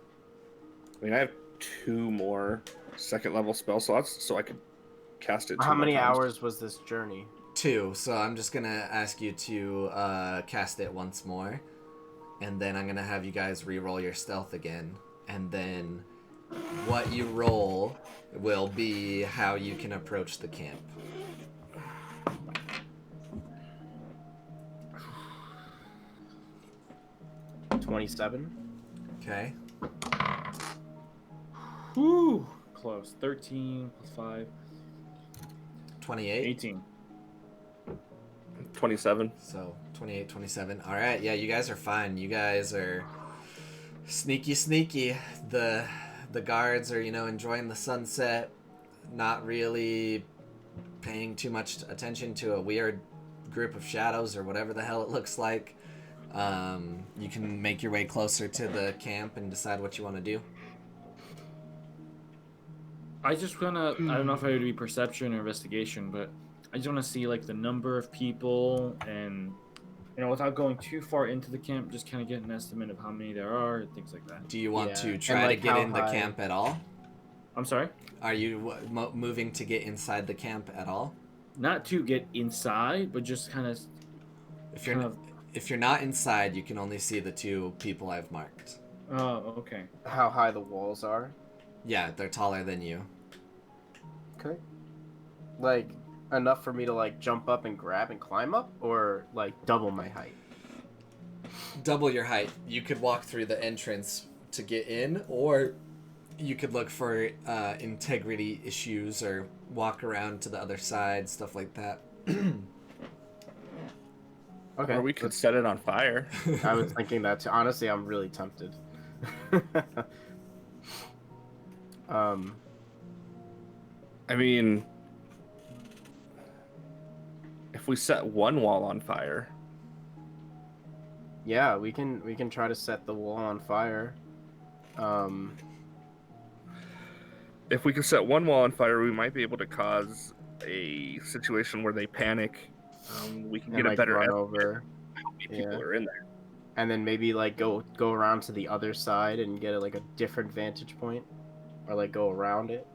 I mean, I have 2 more second level spell slots, so I could cast it. How 2 more many times. hours was this journey? 2, so I'm just gonna ask you to cast it once more, and then I'm gonna have you guys re-roll your stealth again, and then what you roll will be how you can approach the camp. 27. Okay. Whew. Close. 13 plus 5. 28. 18. 27. So 28, 27. All right. Yeah, you guys are fine. You guys are sneaky. The guards are, enjoying the sunset, not really paying too much attention to a weird group of shadows or whatever the hell it looks like. You can make your way closer to the camp and decide what you want to do. I just wanna. I don't know if I would be perception or investigation, but I just wanna see like the number of people and without going too far into the camp, just kind of get an estimate of how many there are and things like that. Do you want Yeah, to and, try like, to get how in the high- camp at all? I'm sorry. Are you moving to get inside the camp at all? Not to get inside, but just kind of. If you're not inside, you can only see the two people I've marked. Oh, okay. How high the walls are. Yeah, they're taller than you. Okay. Like, enough for me to, like, jump up and grab and climb up? Or, like, double my height? Double your height. You could walk through the entrance to get in, or you could look for integrity issues or walk around to the other side, stuff like that. Okay. Or we could set it on fire. I was thinking that too. Honestly, I'm really tempted. I mean, if we set one wall on fire, Yeah, we can try to set the wall on fire. if we could set one wall on fire, we might be able to cause a situation where they panic. We can And, get a like, better run estimate over, of how many people yeah. are in there. and then maybe like go around to the other side and get like a different vantage point, or like go around it.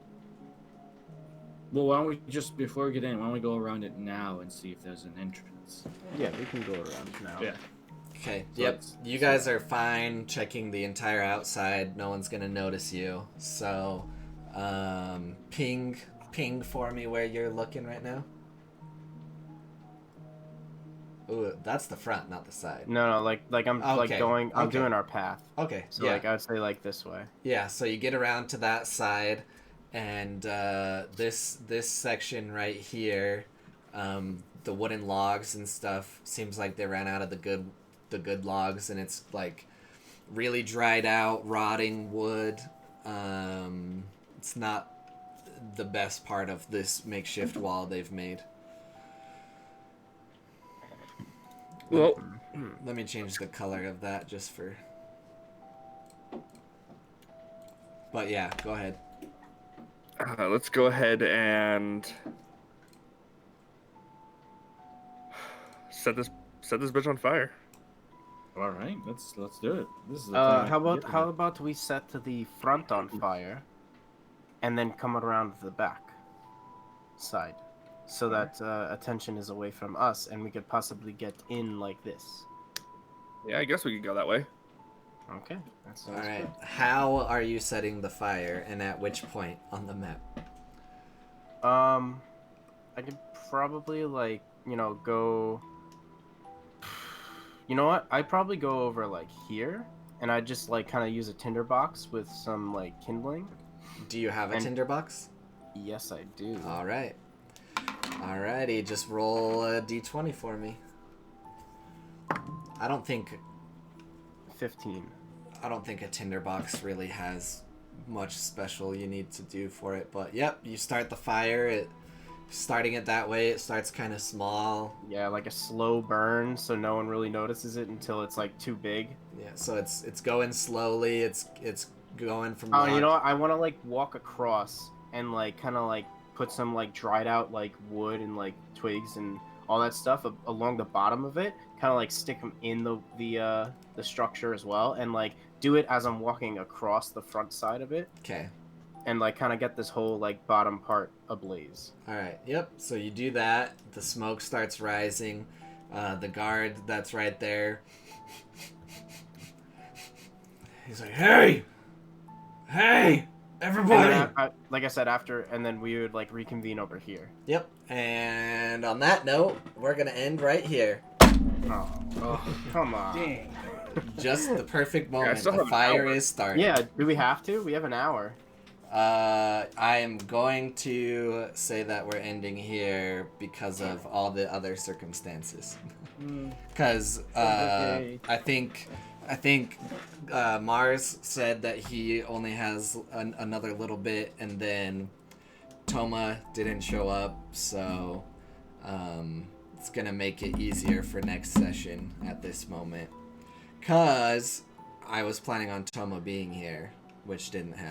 Well, why don't we just before we get in? Why don't we go around it now and see if there's an entrance? Yeah, we can go around now. Yeah. Okay, So yep. it's- You guys are fine checking the entire outside. No one's gonna notice you. So, ping for me where you're looking right now. Ooh, that's the front, not the side. No, like I'm like Okay, going. I'm okay. doing our path. Okay, So yeah. like I would say like this way. Yeah, so you get around to that side, and this section right here, the wooden logs and stuff seems like they ran out of the good logs, and it's like really dried out, rotting wood. It's not the best part of this makeshift wall they've made. Well, Let me change the color of that just for. But yeah, go ahead. let's go ahead and set this bitch on fire. All right, let's do it. This is the plan. How about we set the front on fire, and then come around the back side, so that attention is away from us, and we could possibly get in like this. Yeah, I guess we could go that way. Okay, that sounds All right. good. How are you setting the fire, and at which point on the map? I could probably like go. You know what? I'd probably go over like here, and I'd just like kind of use a tinderbox with some like kindling. Do you have a And- tinderbox? Yes, I do. All right. Alrighty, just roll a d20 for me. I don't think 15. a tinderbox really has much special you need to do for it, but yep, you start the fire. Starting it that way, it starts kind of small. Yeah, like a slow burn, so no one really notices it until it's like too big. Yeah, so it's going slowly. It's going from. Oh, you know what? I want to like walk across and like kind of like put some like dried out like wood and like twigs and all that stuff along the bottom of it. Kind of like stick them in the structure as well, and like do it as I'm walking across the front side of it, Okay. and like kind of get this whole like bottom part ablaze. All right. Yep. So you do that. The smoke starts rising. The guard that's right there. He's like, "Hey, everybody!" And then like I said, after, and then we would like reconvene over here. Yep. And on that note, we're gonna end right here. Oh, come on. Dang. Just the perfect I moment. still The have an fire hour. is starting. Yeah, do we have to? We have an hour. I am going to say that we're ending here because of all the other circumstances. Because okay. I think Mars said that he only has another little bit, and then Toma didn't show up, so it's gonna make it easier for next session at this moment. Cause I was planning on Toma being here, which didn't happen.